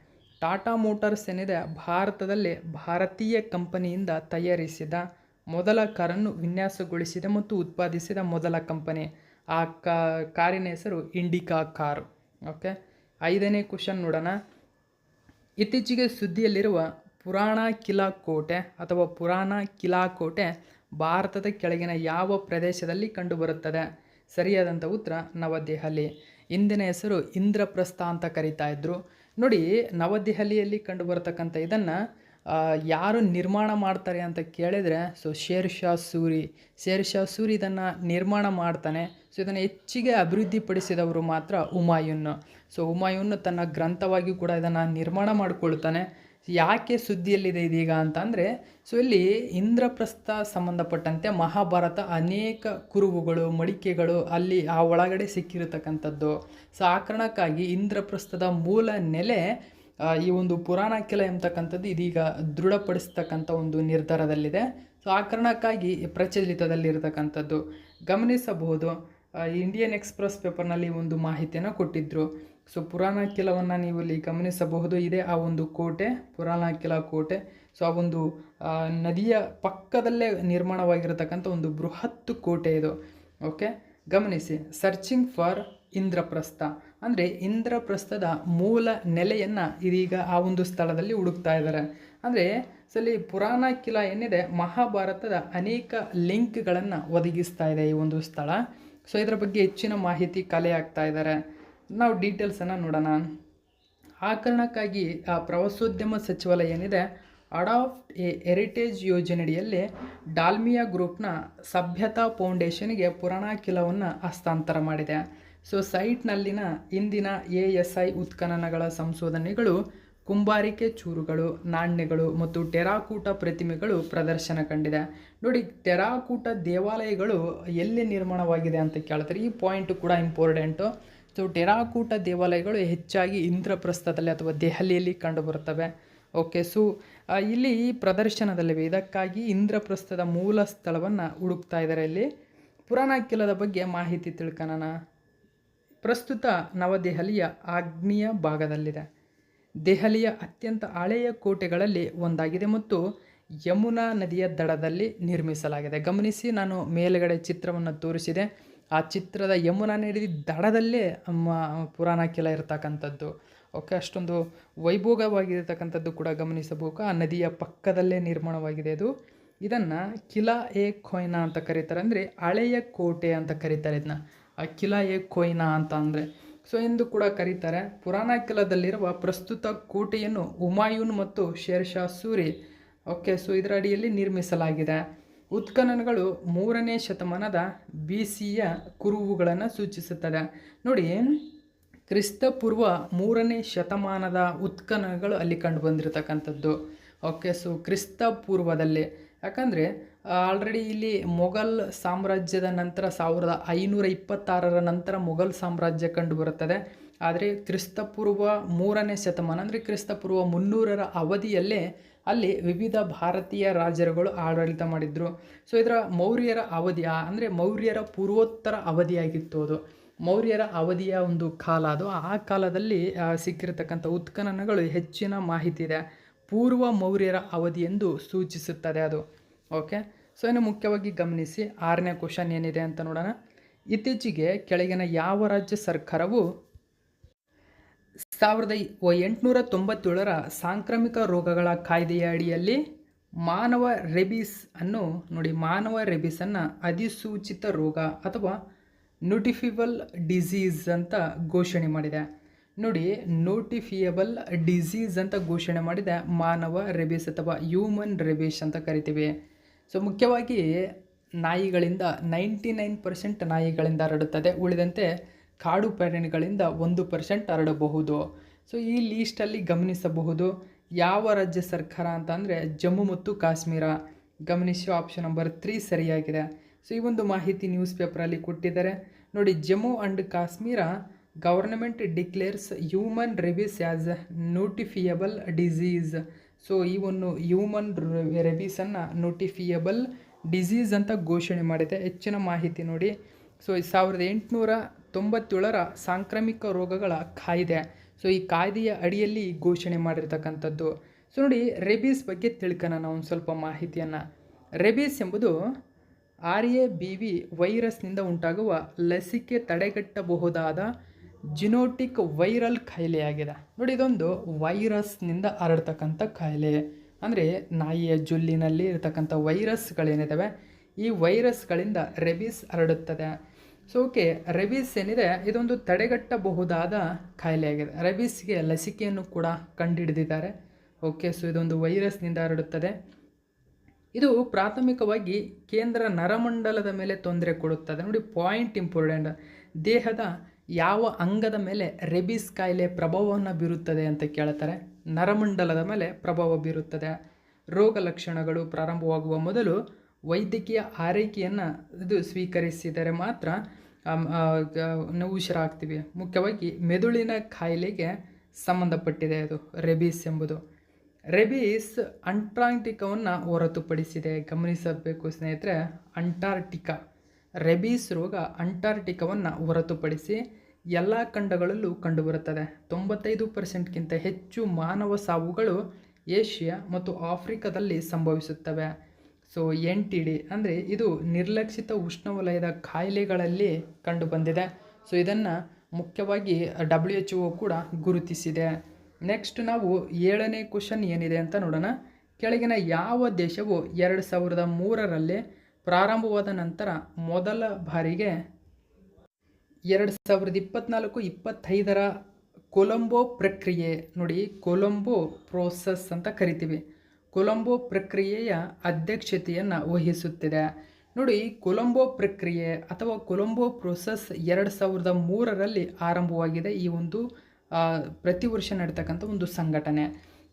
ಟಾಟಾ ಮೋಟಾರ್ಸ್ ಏನಿದೆ, ಭಾರತದಲ್ಲೇ ಭಾರತೀಯ ಕಂಪನಿಯಿಂದ ತಯಾರಿಸಿದ ಮೊದಲ ಕಾರನ್ನು ವಿನ್ಯಾಸಗೊಳಿಸಿದ ಮತ್ತು ಉತ್ಪಾದಿಸಿದ ಮೊದಲ ಕಂಪನಿ. ಆ ಕಾರಿನ ಹೆಸರು ಇಂಡಿಕಾ ಕಾರ್. ಓಕೆ, 5ನೇ ಕ್ವಶನ್ ನೋಡೋಣ. ಇತ್ತೀಚೆಗೆ ಸುದ್ದಿಯಲ್ಲಿರುವ ಪುರಾಣ ಕಿಲಾ ಕೋಟೆ ಅಥವಾ ಪುರಾಣ ಕಿಲಾ ಕೋಟೆ ಭಾರತದ ಕೆಳಗಿನ ಯಾವ ಪ್ರದೇಶದಲ್ಲಿ ಕಂಡುಬರುತ್ತದೆ? ಸರಿಯಾದಂಥ ಉತ್ತರ ನವದೆಹಲಿ. ಇಂದಿನ ಹೆಸರು ಇಂದ್ರಪ್ರಸ್ಥ ಅಂತ ಕರೀತಾ ಇದ್ರು. ನೋಡಿ, ನವದೆಹಲಿಯಲ್ಲಿ ಕಂಡುಬರತಕ್ಕಂಥ ಇದನ್ನು ಯಾರು ನಿರ್ಮಾಣ ಮಾಡ್ತಾರೆ ಅಂತ ಕೇಳಿದರೆ, ಸೊ ಶೇರ್ ಶಾ ಸೂರಿ ಇದನ್ನು ನಿರ್ಮಾಣ ಮಾಡ್ತಾನೆ. ಸೊ ಇದನ್ನು ಹೆಚ್ಚಿಗೆ ಅಭಿವೃದ್ಧಿಪಡಿಸಿದವರು ಮಾತ್ರ ಹುಮಾಯೂನ್. ಸೊ ಹುಮಾಯೂನ್ ತನ್ನ ಗ್ರಂಥವಾಗಿ ಕೂಡ ಇದನ್ನು ನಿರ್ಮಾಣ ಮಾಡಿಕೊಳ್ತಾನೆ. ಯಾಕೆ ಸುದ್ದಿಯಲ್ಲಿದೆ ಇದೀಗ ಅಂತಂದರೆ, ಸೊ ಇಲ್ಲಿ ಇಂದ್ರಪ್ರಸ್ಥ ಸಂಬಂಧಪಟ್ಟಂತೆ ಮಹಾಭಾರತ ಅನೇಕ ಕುರುಹುಗಳು, ಮಡಿಕೆಗಳು ಅಲ್ಲಿ ಆ ಒಳಗಡೆ ಸಿಕ್ಕಿರತಕ್ಕಂಥದ್ದು. ಸೊ ಆ ಕಾರಣಕ್ಕಾಗಿ ಇಂದ್ರಪ್ರಸ್ಥದ ಮೂಲ ನೆಲೆ ಈ ಒಂದು ಪುರಾಣ ಕಿಲಾ ಎಂಬತಕ್ಕಂಥದ್ದು ಇದೀಗ ದೃಢಪಡಿಸ್ತಕ್ಕಂಥ ಒಂದು ನಿರ್ಧಾರದಲ್ಲಿದೆ. ಸೊ ಆ ಕಾರಣಕ್ಕಾಗಿ ಪ್ರಚಲಿತದಲ್ಲಿರತಕ್ಕಂಥದ್ದು ಗಮನಿಸಬಹುದು. ಇಂಡಿಯನ್ ಎಕ್ಸ್ಪ್ರೆಸ್ ಪೇಪರ್ನಲ್ಲಿ ಒಂದು ಮಾಹಿತಿಯನ್ನು ಕೊಟ್ಟಿದ್ದರು. ಸೊ ಪುರಾಣಕಿಲವನ್ನು ನೀವು ಇಲ್ಲಿ ಗಮನಿಸಬಹುದು. ಇದೆ ಆ ಒಂದು ಕೋಟೆ, ಪುರಾಣಕಿಲ ಕೋಟೆ. ಸೊ ಆ ಒಂದು ನದಿಯ ಪಕ್ಕದಲ್ಲೇ ನಿರ್ಮಾಣವಾಗಿರತಕ್ಕಂಥ ಒಂದು ಬೃಹತ್ ಕೋಟೆ ಇದು. ಓಕೆ, ಗಮನಿಸಿ. ಸರ್ಚಿಂಗ್ ಫಾರ್ ಇಂದ್ರಪ್ರಸ್ಥ ಅಂದರೆ ಇಂದ್ರಪ್ರಸ್ಥದ ಮೂಲ ನೆಲೆಯನ್ನು ಇದೀಗ ಆ ಒಂದು ಸ್ಥಳದಲ್ಲಿ ಹುಡುಕ್ತಾ ಇದ್ದಾರೆ. ಅಂದರೆ ಇಲ್ಲಿ ಪುರಾಣ ಕಿಲಾ ಏನಿದೆ, ಮಹಾಭಾರತದ ಅನೇಕ ಲಿಂಕ್ಗಳನ್ನು ಒದಗಿಸ್ತಾ ಇದೆ ಈ ಒಂದು ಸ್ಥಳ. ಸೊ ಇದರ ಬಗ್ಗೆ ಹೆಚ್ಚಿನ ಮಾಹಿತಿ ಕಲೆ ಆಗ್ತಾ ಇದ್ದಾರೆ. ನಾವು ಡೀಟೇಲ್ಸನ್ನು ನೋಡೋಣ. ಆ ಕಾರಣಕ್ಕಾಗಿ ಆ ಪ್ರವಾಸೋದ್ಯಮ ಸಚಿವಾಲಯ ಏನಿದೆ, ಅಡಾಪ್ಟ್ ಎ ಹೆರಿಟೇಜ್ ಯೋಜನೆಯಡಿಯಲ್ಲಿ ಡಾಲ್ಮಿಯಾ ಗ್ರೂಪ್ನ ಸಭ್ಯತಾ ಫೌಂಡೇಶನ್ಗೆ ಪುರಾಣ ಕಿಲವನ್ನು ಹಸ್ತಾಂತರ ಮಾಡಿದೆ. ಸೊ ಸೈಟ್ನಲ್ಲಿನ ಇಂದಿನ ASI ಉತ್ಖನನಗಳ ಸಂಶೋಧನೆಗಳು, ಕುಂಬಾರಿಕೆ ಚೂರುಗಳು, ನಾಣ್ಯಗಳು ಮತ್ತು ಟೆರಾಕೂಟ ಪ್ರತಿಮೆಗಳು ಪ್ರದರ್ಶನ ಕಂಡಿದೆ. ನೋಡಿ, ಟೆರಾಕೂಟ ದೇವಾಲಯಗಳು ಎಲ್ಲಿ ನಿರ್ಮಾಣವಾಗಿದೆ ಅಂತ ಕೇಳ್ತಾರೆ. ಈ ಪಾಯಿಂಟು ಕೂಡ ಇಂಪಾರ್ಟೆಂಟು. ಸೊ ಟೆರಾಕೂಟ ದೇವಾಲಯಗಳು ಹೆಚ್ಚಾಗಿ ಇಂದ್ರಪ್ರಸ್ಥದಲ್ಲಿ ಅಥವಾ ದೆಹಲಿಯಲ್ಲಿ ಕಂಡುಬರುತ್ತವೆ. ಓಕೆ, ಸೊ ಇಲ್ಲಿ ಈ ಪ್ರದರ್ಶನದಲ್ಲಿವೆ. ಇದಕ್ಕಾಗಿ ಇಂದ್ರಪ್ರಸ್ಥದ ಮೂಲ ಸ್ಥಳವನ್ನು ಹುಡುಕ್ತಾ ಇದ್ದಾರೆ. ಇಲ್ಲಿ ಪುರಾಣ ಕಿಲದ ಬಗ್ಗೆ ಮಾಹಿತಿ ತಿಳ್ಕೊಳ್ಳೋಣ. ಪ್ರಸ್ತುತ ನವದೆಹಲಿಯ ಆಗ್ನೇಯ ಭಾಗದಲ್ಲಿದೆ. ದೆಹಲಿಯ ಅತ್ಯಂತ ಹಳೆಯ ಕೋಟೆಗಳಲ್ಲಿ ಒಂದಾಗಿದೆ ಮತ್ತು ಯಮುನಾ ನದಿಯ ದಡದಲ್ಲಿ ನಿರ್ಮಿಸಲಾಗಿದೆ. ಗಮನಿಸಿ, ನಾನು ಮೇಲುಗಡೆ ಚಿತ್ರವನ್ನು ತೋರಿಸಿದೆ. ಆ ಚಿತ್ರದ ಯಮುನಾ ನದಿ ದಡದಲ್ಲೇ ಪುರಾಣ ಕಿಲ ಇರತಕ್ಕಂಥದ್ದು. ಓಕೆ, ಅಷ್ಟೊಂದು ವೈಭೋಗವಾಗಿರತಕ್ಕಂಥದ್ದು ಕೂಡ ಗಮನಿಸಬೇಕು. ಆ ನದಿಯ ಪಕ್ಕದಲ್ಲೇ ನಿರ್ಮಾಣವಾಗಿದೆ ಇದು. ಇದನ್ನು ಕಿಲಾ ಎ ಕೊಯ್ನಾ ಅಂತ ಕರೀತಾರೆ, ಅಂದರೆ ಹಳೆಯ ಕೋಟೆ ಅಂತ ಕರೀತಾರೆ ಇದನ್ನ. ಕಿಲಾ ಎ ಕೊಯ್ನಾ ಅಂತ ಅಂದರೆ ಸೊ ಎಂದು ಕೂಡ ಕರೀತಾರೆ. ಪುರಾಣ ಕಿಲದಲ್ಲಿರುವ ಪ್ರಸ್ತುತ ಕೋಟೆಯನ್ನು ಹುಮಾಯೂನ್ ಮತ್ತು share Shah Suri, okay, so ಇದರ ಅಡಿಯಲ್ಲಿ ನಿರ್ಮಿಸಲಾಗಿದೆ. ಉತ್ಖನನಗಳು 3ನೇ ಶತಮಾನದ BCಯ ಕುರುಹುಗಳನ್ನು ಸೂಚಿಸುತ್ತದೆ. ನೋಡಿ, ಕ್ರಿಸ್ತಪೂರ್ವ 3ನೇ ಶತಮಾನದ ಉತ್ಖನನಗಳು ಅಲ್ಲಿ ಕಂಡು ಬಂದಿರತಕ್ಕಂಥದ್ದು. ಓಕೆ, ಸೊ ಕ್ರಿಸ್ತಪೂರ್ವದಲ್ಲಿ, ಯಾಕಂದರೆ ಆಲ್ರೆಡಿ ಇಲ್ಲಿ ಮೊಘಲ್ ಸಾಮ್ರಾಜ್ಯದ ನಂತರ 1526 ನಂತರ ಮೊಘಲ್ ಸಾಮ್ರಾಜ್ಯ ಕಂಡು ಬರುತ್ತದೆ. ಆದರೆ ಕ್ರಿಸ್ತಪೂರ್ವ 3ನೇ ಶತಮಾನ ಅಂದರೆ ಕ್ರಿಸ್ತಪೂರ್ವ 300ರ ಅವಧಿಯಲ್ಲೇ ಅಲ್ಲಿ ವಿವಿಧ ಭಾರತೀಯ ರಾಜರುಗಳು ಆಡಳಿತ ಮಾಡಿದ್ರು. ಸೊ ಇದರ ಮೌರ್ಯರ ಅವಧಿ ಅಂದರೆ ಮೌರ್ಯರ ಪೂರ್ವೋತ್ತರ ಅವಧಿಯಾಗಿತ್ತು ಅದು. ಮೌರ್ಯರ ಅವಧಿಯ ಒಂದು ಕಾಲ ಅದು. ಆ ಕಾಲದಲ್ಲಿ ಸಿಕ್ಕಿರತಕ್ಕಂಥ ಉತ್ಖನನಗಳು ಹೆಚ್ಚಿನ ಮಾಹಿತಿ ಇದೆ. ಪೂರ್ವ ಮೌರ್ಯರ ಅವಧಿ ಎಂದು ಸೂಚಿಸುತ್ತದೆ ಅದು. ಓಕೆ, ಸೊ ಇನ್ನು ಮುಖ್ಯವಾಗಿ ಗಮನಿಸಿ. 6ನೇ ಕ್ವಶನ್ ಏನಿದೆ ಅಂತ ನೋಡೋಣ. ಇತ್ತೀಚೆಗೆ ಕೆಳಗಿನ ಯಾವ ರಾಜ್ಯ ಸರ್ಕಾರವು 1897ರ ಸಾಂಕ್ರಾಮಿಕ ರೋಗಗಳ ಕಾಯ್ದೆಯ ಅಡಿಯಲ್ಲಿ ಮಾನವ ರೆಬೀಸ್ ಅನ್ನು, ನೋಡಿ, ಮಾನವ ರೆಬೀಸನ್ನು ಅಧಿಸೂಚಿತ ರೋಗ ಅಥವಾ ನೋಟಿಫಿಯಬಲ್ ಡಿಸೀಸ್ ಅಂತ ಘೋಷಣೆ ಮಾಡಿದೆ. ನೋಡಿ, ನೋಟಿಫಿಯಬಲ್ ಡಿಸೀಸ್ ಅಂತ ಘೋಷಣೆ ಮಾಡಿದೆ. ಮಾನವ ರೆಬೀಸ್ ಅಥವಾ ಹ್ಯೂಮನ್ ರೆಬೀಸ್ ಅಂತ ಕರಿತೀವಿ. ಸೊ ಮುಖ್ಯವಾಗಿ ನಾಯಿಗಳಿಂದ 99% ನಾಯಿಗಳಿಂದ ಹರಡುತ್ತದೆ. ಉಳಿದಂತೆ ಕಾಡು ಪ್ರಾಣಿಗಳಿಂದ 1% ಹರಡಬಹುದು. ಸೊ ಈ ಲೀಸ್ಟಲ್ಲಿ ಗಮನಿಸಬಹುದು ಯಾವ ರಾಜ್ಯ ಸರ್ಕಾರ ಅಂತ ಅಂದರೆ ಜಮ್ಮು ಮತ್ತು ಕಾಶ್ಮೀರ. ಗಮನಿಸಿ, ಆಪ್ಷನ್ ನಂಬರ್ 3 ಸರಿಯಾಗಿದೆ. ಸೊ ಈ ಒಂದು ಮಾಹಿತಿ ನ್ಯೂಸ್ ಪೇಪರಲ್ಲಿ ಕೊಟ್ಟಿದ್ದಾರೆ. ನೋಡಿ, Jammu and Kashmir government declares human rabies as notifiable disease. So ಈ ಒಂದು ಹ್ಯೂಮನ್ ರೆಬೀಸನ್ನು ನೋಟಿಫಿಯಬಲ್ ಡಿಸೀಸ್ ಅಂತ ಘೋಷಣೆ ಮಾಡಿದೆ. ಹೆಚ್ಚಿನ ಮಾಹಿತಿ ನೋಡಿ. ಸೊ 1897ರ ಸಾಂಕ್ರಾಮಿಕ ರೋಗಗಳ ಕಾಯ್ದೆ. ಸೊ ಈ ಕಾಯ್ದೆಯ ಅಡಿಯಲ್ಲಿ ಘೋಷಣೆ ಮಾಡಿರ್ತಕ್ಕಂಥದ್ದು. ಸೊ ನೋಡಿ, ರೆಬೀಸ್ ಬಗ್ಗೆ ತಿಳ್ಕೊಳ್ಳೋಣ ಒಂದು ಸ್ವಲ್ಪ ಮಾಹಿತಿಯನ್ನು. ರೆಬೀಸ್ ಎಂಬುದು RABV ವೈರಸ್ನಿಂದ ಉಂಟಾಗುವ ಲಸಿಕೆ ತಡೆಗಟ್ಟಬಹುದಾದ ಜಿನೋಟಿಕ್ ವೈರಲ್ ಕಾಯಿಲೆಯಾಗಿದೆ. ನೋಡಿ, ಇದೊಂದು ವೈರಸ್ನಿಂದ ಹರಡ್ತಕ್ಕಂಥ ಕಾಯಿಲೆ. ಅಂದರೆ ನಾಯಿಯ ಜೊಲ್ಲಿನಲ್ಲಿ ಇರತಕ್ಕಂಥ ವೈರಸ್ಗಳೇನಿದ್ದಾವೆ, ಈ ವೈರಸ್ಗಳಿಂದ ರೆಬೀಸ್ ಹರಡುತ್ತದೆ. ಸೊ ಓಕೆ, ರೆಬೀಸ್ ಏನಿದೆ ಇದೊಂದು ತಡೆಗಟ್ಟಬಹುದಾದ ಕಾಯಿಲೆಯಾಗಿದೆ. ರೆಬೀಸ್ಗೆ ಲಸಿಕೆಯನ್ನು ಕೂಡ ಕಂಡುಹಿಡಿದಿದ್ದಾರೆ. ಓಕೆ, ಸೊ ಇದೊಂದು ವೈರಸ್ನಿಂದ ಹರಡುತ್ತದೆ. ಇದು ಪ್ರಾಥಮಿಕವಾಗಿ ಕೇಂದ್ರ ನರಮಂಡಲದ ಮೇಲೆ ತೊಂದರೆ ಕೊಡುತ್ತದೆ. ನೋಡಿ, ಪಾಯಿಂಟ್ ಇಂಪಾರ್ಟೆಂಟ್. ದೇಹದ ಯಾವ ಅಂಗದ ಮೇಲೆ ರೆಬೀಸ್ ಕಾಯಿಲೆ ಪ್ರಭಾವವನ್ನು ಬೀರುತ್ತದೆ ಅಂತ ಕೇಳ್ತಾರೆ. ನರಮಂಡಲದ ಮೇಲೆ ಪ್ರಭಾವ ಬೀರುತ್ತದೆ. ರೋಗ ಲಕ್ಷಣಗಳು ಪ್ರಾರಂಭವಾಗುವ ಮೊದಲು ವೈದ್ಯಕೀಯ ಆರೈಕೆಯನ್ನು ಇದು ಸ್ವೀಕರಿಸಿದರೆ ಮಾತ್ರ ನಾವು ಹುಷಾರಾಗ್ತೀವಿ. ಮುಖ್ಯವಾಗಿ ಮೆದುಳಿನ ಕಾಯಿಲೆಗೆ ಸಂಬಂಧಪಟ್ಟಿದೆ ಅದು ರೆಬೀಸ್ ಎಂಬುದು. ರೆಬೀಸ್ ಅಂಟಾರ್ಟಿಕಾವನ್ನು ಹೊರತುಪಡಿಸಿದೆ. ಗಮನಿಸಬೇಕು ಸ್ನೇಹಿತರೆ, ಅಂಟಾರ್ಟಿಕಾ ರೆಬೀಸ್ ರೋಗ ಅಂಟಾರ್ಟಿಕಾವನ್ನು ಹೊರತುಪಡಿಸಿ ಎಲ್ಲ ಖಂಡಗಳಲ್ಲೂ ಕಂಡುಬರುತ್ತದೆ. 95%ಗಿಂತ ಹೆಚ್ಚು ಮಾನವ ಸಾವುಗಳು ಏಷ್ಯಾ ಮತ್ತು ಆಫ್ರಿಕಾದಲ್ಲಿ ಸಂಭವಿಸುತ್ತವೆ. ಸೊ NTD ಅಂದರೆ ಇದು ನಿರ್ಲಕ್ಷಿತ ಉಷ್ಣವಲಯದ ಕಾಯಿಲೆಗಳಲ್ಲಿ ಕಂಡುಬಂದಿದೆ. ಸೊ ಇದನ್ನು ಮುಖ್ಯವಾಗಿ WHO ಕೂಡ ಗುರುತಿಸಿದೆ. ನೆಕ್ಸ್ಟ್ ನಾವು 7ನೇ ಕ್ವಶನ್ ಏನಿದೆ ಅಂತ ನೋಡೋಣ. ಕೆಳಗಿನ ಯಾವ ದೇಶವು 2003ರಲ್ಲಿ ಪ್ರಾರಂಭವಾದ ನಂತರ ಮೊದಲ ಬಾರಿಗೆ 2024-25ರ ಕೊಲಂಬೋ ಪ್ರಕ್ರಿಯೆ, ನೋಡಿ ಕೊಲಂಬೋ ಪ್ರೋಸೆಸ್ ಅಂತ ಕರಿತೀವಿ, ಕೊಲಂಬೋ ಪ್ರಕ್ರಿಯೆಯ ಅಧ್ಯಕ್ಷತೆಯನ್ನು ವಹಿಸುತ್ತಿದೆ. ನೋಡಿ ಕೊಲಂಬೋ ಪ್ರಕ್ರಿಯೆ ಅಥವಾ ಕೊಲಂಬೋ ಪ್ರೋಸೆಸ್ 2003ರಲ್ಲಿ ಆರಂಭವಾಗಿದೆ. ಈ ಒಂದು ಪ್ರತಿ ವರ್ಷ ನಡೀತಕ್ಕಂಥ ಒಂದು ಸಂಘಟನೆ.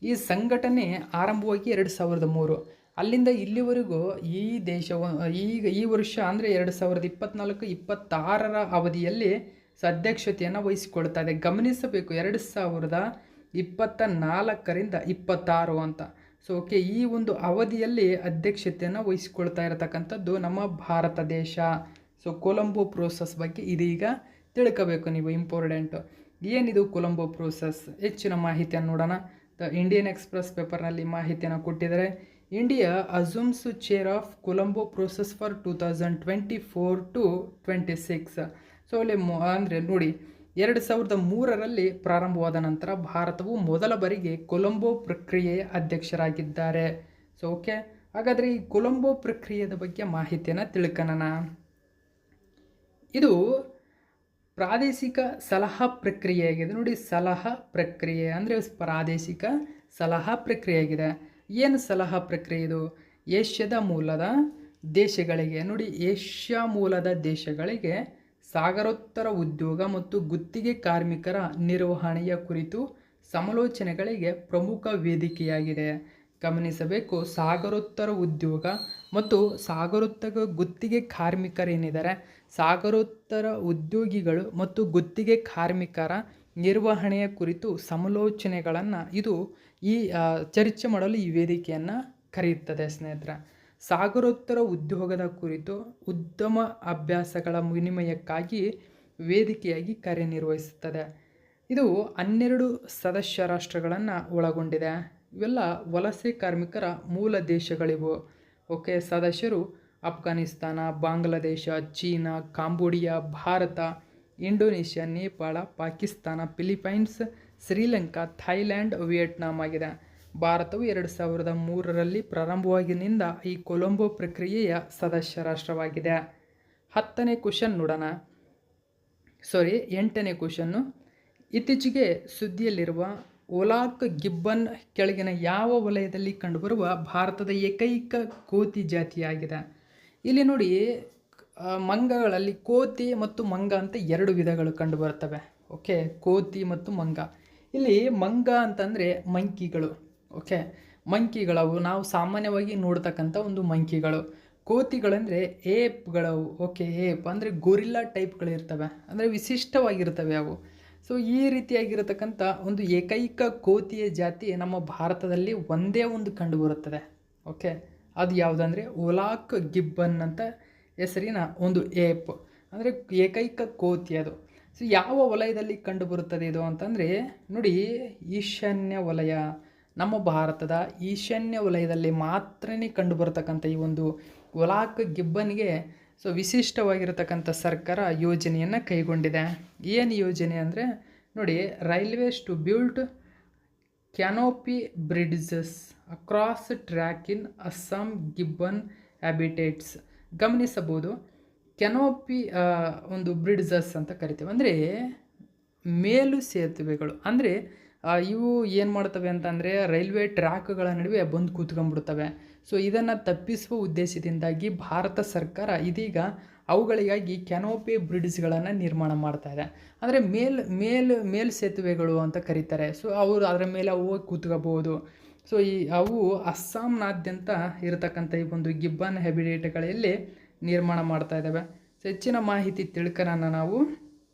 ಈ ಸಂಘಟನೆ ಆರಂಭವಾಗಿ 2003, ಅಲ್ಲಿಂದ ಇಲ್ಲಿವರೆಗೂ ಈ ದೇಶವು ಈ ವರ್ಷ ಅಂದರೆ 2024-26ರ ಅವಧಿಯಲ್ಲಿ ಅಧ್ಯಕ್ಷತೆಯನ್ನು ವಹಿಸಿಕೊಳ್ತಾ ಇದೆ. ಗಮನಿಸಬೇಕು 2024ರಿಂದ 26 ಅಂತ. ಸೊ ಓಕೆ, ಈ ಒಂದು ಅವಧಿಯಲ್ಲಿ ಅಧ್ಯಕ್ಷತೆಯನ್ನು ವಹಿಸಿಕೊಳ್ತಾ ಇರತಕ್ಕಂಥದ್ದು ನಮ್ಮ ಭಾರತ ದೇಶ. ಸೊ ಕೊಲಂಬೋ ಪ್ರೋಸೆಸ್ ಬಗ್ಗೆ ಇದೀಗ ತಿಳ್ಕೋಬೇಕು ನೀವು, ಇಂಪಾರ್ಟೆಂಟು. ಏನಿದು ಕೊಲಂಬೋ ಪ್ರೋಸೆಸ್? ಹೆಚ್ಚಿನ ಮಾಹಿತಿಯನ್ನು ನೋಡೋಣ. ದ ಇಂಡಿಯನ್ ಎಕ್ಸ್ಪ್ರೆಸ್ ಪೇಪರ್ನಲ್ಲಿ ಮಾಹಿತಿಯನ್ನು ಕೊಟ್ಟಿದ್ದಾರೆ. India assumes chair of Colombo process for 2024-26. So ಅಲ್ಲಿ ಅಂದರೆ ನೋಡಿ 2003ರಲ್ಲಿ ಪ್ರಾರಂಭವಾದ ನಂತರ ಭಾರತವು ಮೊದಲ ಬಾರಿಗೆ ಕೊಲಂಬೋ ಪ್ರಕ್ರಿಯೆಯ ಅಧ್ಯಕ್ಷರಾಗಿದ್ದಾರೆ. ಸೊ ಓಕೆ, ಹಾಗಾದರೆ ಈ ಕೊಲಂಬೋ ಪ್ರಕ್ರಿಯೆಯ ಬಗ್ಗೆ ಮಾಹಿತಿಯನ್ನು ತಿಳ್ಕೊಳ್ಳೋಣ. ಇದು ಪ್ರಾದೇಶಿಕ ಸಲಹಾ ಪ್ರಕ್ರಿಯೆಯಾಗಿದೆ. ನೋಡಿ ಸಲಹಾ ಪ್ರಕ್ರಿಯೆ ಅಂದರೆ ಪ್ರಾದೇಶಿಕ ಸಲಹಾ ಪ್ರಕ್ರಿಯೆಯಾಗಿದೆ. ಏನು ಸಲಹಾ ಪ್ರಕ್ರಿಯೆ ಇದು? ಏಷ್ಯಾದ ಮೂಲದ ದೇಶಗಳಿಗೆ, ನೋಡಿ ಏಷ್ಯಾ ಮೂಲದ ದೇಶಗಳಿಗೆ ಸಾಗರೋತ್ತರ ಉದ್ಯೋಗ ಮತ್ತು ಗುತ್ತಿಗೆ ಕಾರ್ಮಿಕರ ನಿರ್ವಹಣೆಯ ಕುರಿತು ಸಮಾಲೋಚನೆಗಳಿಗೆ ಪ್ರಮುಖ ವೇದಿಕೆಯಾಗಿದೆ. ಗಮನಿಸಬೇಕು, ಸಾಗರೋತ್ತರ ಉದ್ಯೋಗ ಮತ್ತು ಸಾಗರೋತ್ತರ ಗುತ್ತಿಗೆ ಕಾರ್ಮಿಕರೇನಿದ್ದಾರೆ, ಸಾಗರೋತ್ತರ ಉದ್ಯೋಗಿಗಳು ಮತ್ತು ಗುತ್ತಿಗೆ ಕಾರ್ಮಿಕರ ನಿರ್ವಹಣೆಯ ಕುರಿತು ಸಮಾಲೋಚನೆಗಳನ್ನು ಇದು ಈ ಚರ್ಚೆ ಮಾಡಲು ಈ ವೇದಿಕೆಯನ್ನು ಕರೆಯುತ್ತದೆ ಸ್ನೇಹಿತರೆ. ಸಾಗರೋತ್ತರ ಉದ್ಯೋಗದ ಕುರಿತು ಉದ್ಯಮ ಅಭ್ಯಾಸಗಳ ವಿನಿಮಯಕ್ಕಾಗಿ ವೇದಿಕೆಯಾಗಿ ಕಾರ್ಯನಿರ್ವಹಿಸುತ್ತದೆ. ಇದು 12 ಸದಸ್ಯ ರಾಷ್ಟ್ರಗಳನ್ನು ಒಳಗೊಂಡಿದೆ. ಇವೆಲ್ಲ ವಲಸೆ ಕಾರ್ಮಿಕರ ಮೂಲ ದೇಶಗಳಿವು. ಓಕೆ, ಸದಸ್ಯರು Afghanistan, Bangladesh, China, Cambodia, Bharat, Indonesia, Nepal, Pakistan, Philippines, Sri Lanka, Thailand, Vietnam ಆಗಿದೆ. ಭಾರತವು 2003ರಲ್ಲಿ ಪ್ರಾರಂಭವಾಗಿನಿಂದ ಈ ಕೊಲಂಬೋ ಪ್ರಕ್ರಿಯೆಯ ಸದಸ್ಯ ರಾಷ್ಟ್ರವಾಗಿದೆ. 8ನೇ ಕ್ವಶನ್ನು, ಇತ್ತೀಚೆಗೆ ಸುದ್ದಿಯಲ್ಲಿರುವ ಒಲಾಕ್ ಗಿಬ್ಬನ್ ಕೆಳಗಿನ ಯಾವ ವಲಯದಲ್ಲಿ ಕಂಡುಬರುವ ಭಾರತದ ಏಕೈಕ ಕೋತಿ ಜಾತಿಯಾಗಿದೆ? ಇಲ್ಲಿ ನೋಡಿ, ಮಂಗಗಳಲ್ಲಿ ಕೋತಿ ಮತ್ತು ಮಂಗ ಅಂತ 2 ವಿಧಗಳು ಕಂಡುಬರುತ್ತವೆ. ಓಕೆ, ಕೋತಿ ಮತ್ತು ಮಂಗ. ಇಲ್ಲಿ ಮಂಗ ಅಂತಂದರೆ ಮಂಕಿಗಳು. ಓಕೆ, ಮಂಕಿಗಳವು ನಾವು ಸಾಮಾನ್ಯವಾಗಿ ನೋಡ್ತಕ್ಕಂಥ ಒಂದು ಮಂಕಿಗಳು. ಕೋತಿಗಳಂದರೆ ಏಪ್ಗಳವು. ಓಕೆ, ಏಪ್ ಅಂದರೆ ಗೊರಿಲ್ಲಾ ಟೈಪ್ಗಳಿರ್ತವೆ, ಅಂದರೆ ವಿಶಿಷ್ಟವಾಗಿರ್ತವೆ ಅವು. ಸೊ ಈ ರೀತಿಯಾಗಿರತಕ್ಕಂಥ ಒಂದು ಏಕೈಕ ಕೋತಿಯ ಜಾತಿ ನಮ್ಮ ಭಾರತದಲ್ಲಿ ಒಂದೇ ಒಂದು ಕಂಡುಬರುತ್ತದೆ. ಓಕೆ, ಅದು ಯಾವುದಂದರೆ ಒಲಾಕ್ ಗಿಬ್ಬನ್ ಅಂತ ಹೆಸರಿನ ಒಂದು ಏಪ್, ಅಂದರೆ ಏಕೈಕ ಕೋತಿ ಅದು. ಸೊ ಯಾವ ವಲಯದಲ್ಲಿ ಕಂಡುಬರುತ್ತದೆ ಇದು ಅಂತಂದರೆ ನೋಡಿ, ಈಶಾನ್ಯ ವಲಯ. ನಮ್ಮ ಭಾರತದ ಈಶಾನ್ಯ ವಲಯದಲ್ಲಿ ಮಾತ್ರನೇ ಕಂಡುಬರತಕ್ಕಂಥ ಈ ಒಂದು ಒಲಾಕ್ ಗಿಬ್ಬನ್ಗೆ ಸೊ ವಿಶಿಷ್ಟವಾಗಿರತಕ್ಕಂಥ ಸರ್ಕಾರ ಯೋಜನೆಯನ್ನು ಕೈಗೊಂಡಿದೆ. ಏನು ಯೋಜನೆ ಅಂದರೆ ನೋಡಿ, railways to build canopy bridges across track in Assam gibbon habitats. ಗಮನಿಸಬಹುದು, ಕ್ಯಾನೋಪಿ ಒಂದು ಬ್ರಿಡ್ಜಸ್ ಅಂತ ಕರಿತೀವಿ, ಅಂದರೆ ಮೇಲು ಸೇತುವೆಗಳು. ಅಂದರೆ ಇವು ಏನು ಮಾಡ್ತವೆ ಅಂತಂದರೆ ರೈಲ್ವೆ ಟ್ರ್ಯಾಕ್ಗಳ ನಡುವೆ ಬಂದು ಕೂತ್ಕೊಂಡ್ಬಿಡ್ತವೆ. ಸೊ ಇದನ್ನು ತಪ್ಪಿಸುವ ಉದ್ದೇಶದಿಂದಾಗಿ ಭಾರತ ಸರ್ಕಾರ ಇದೀಗ ಅವುಗಳಿಗಾಗಿ ಕ್ಯಾನೋಪಿ ಬ್ರಿಡ್ಜ್ಗಳನ್ನು ನಿರ್ಮಾಣ ಮಾಡ್ತಾ ಇದೆ. ಅಂದರೆ ಮೇಲ್ ಸೇತುವೆಗಳು ಅಂತ ಕರೀತಾರೆ. ಸೊ ಅವರು ಅದರ ಮೇಲೆ ಹೋಗಿ ಕೂತ್ಕೋಬಹುದು. ಸೊ ಅವು ಅಸ್ಸಾಂನಾದ್ಯಂತ ಇರತಕ್ಕಂಥ ಈ ಒಂದು ಗಿಬ್ಬನ್ ಹ್ಯಾಬಿಟೇಟ್ಗಳಲ್ಲಿ ನಿರ್ಮಾಣ ಮಾಡ್ತಾ ಇದ್ದಾವೆ. ಸೊ ಹೆಚ್ಚಿನ ಮಾಹಿತಿ ತಿಳ್ಕೊಳ್ಳೋಣ ನಾವು.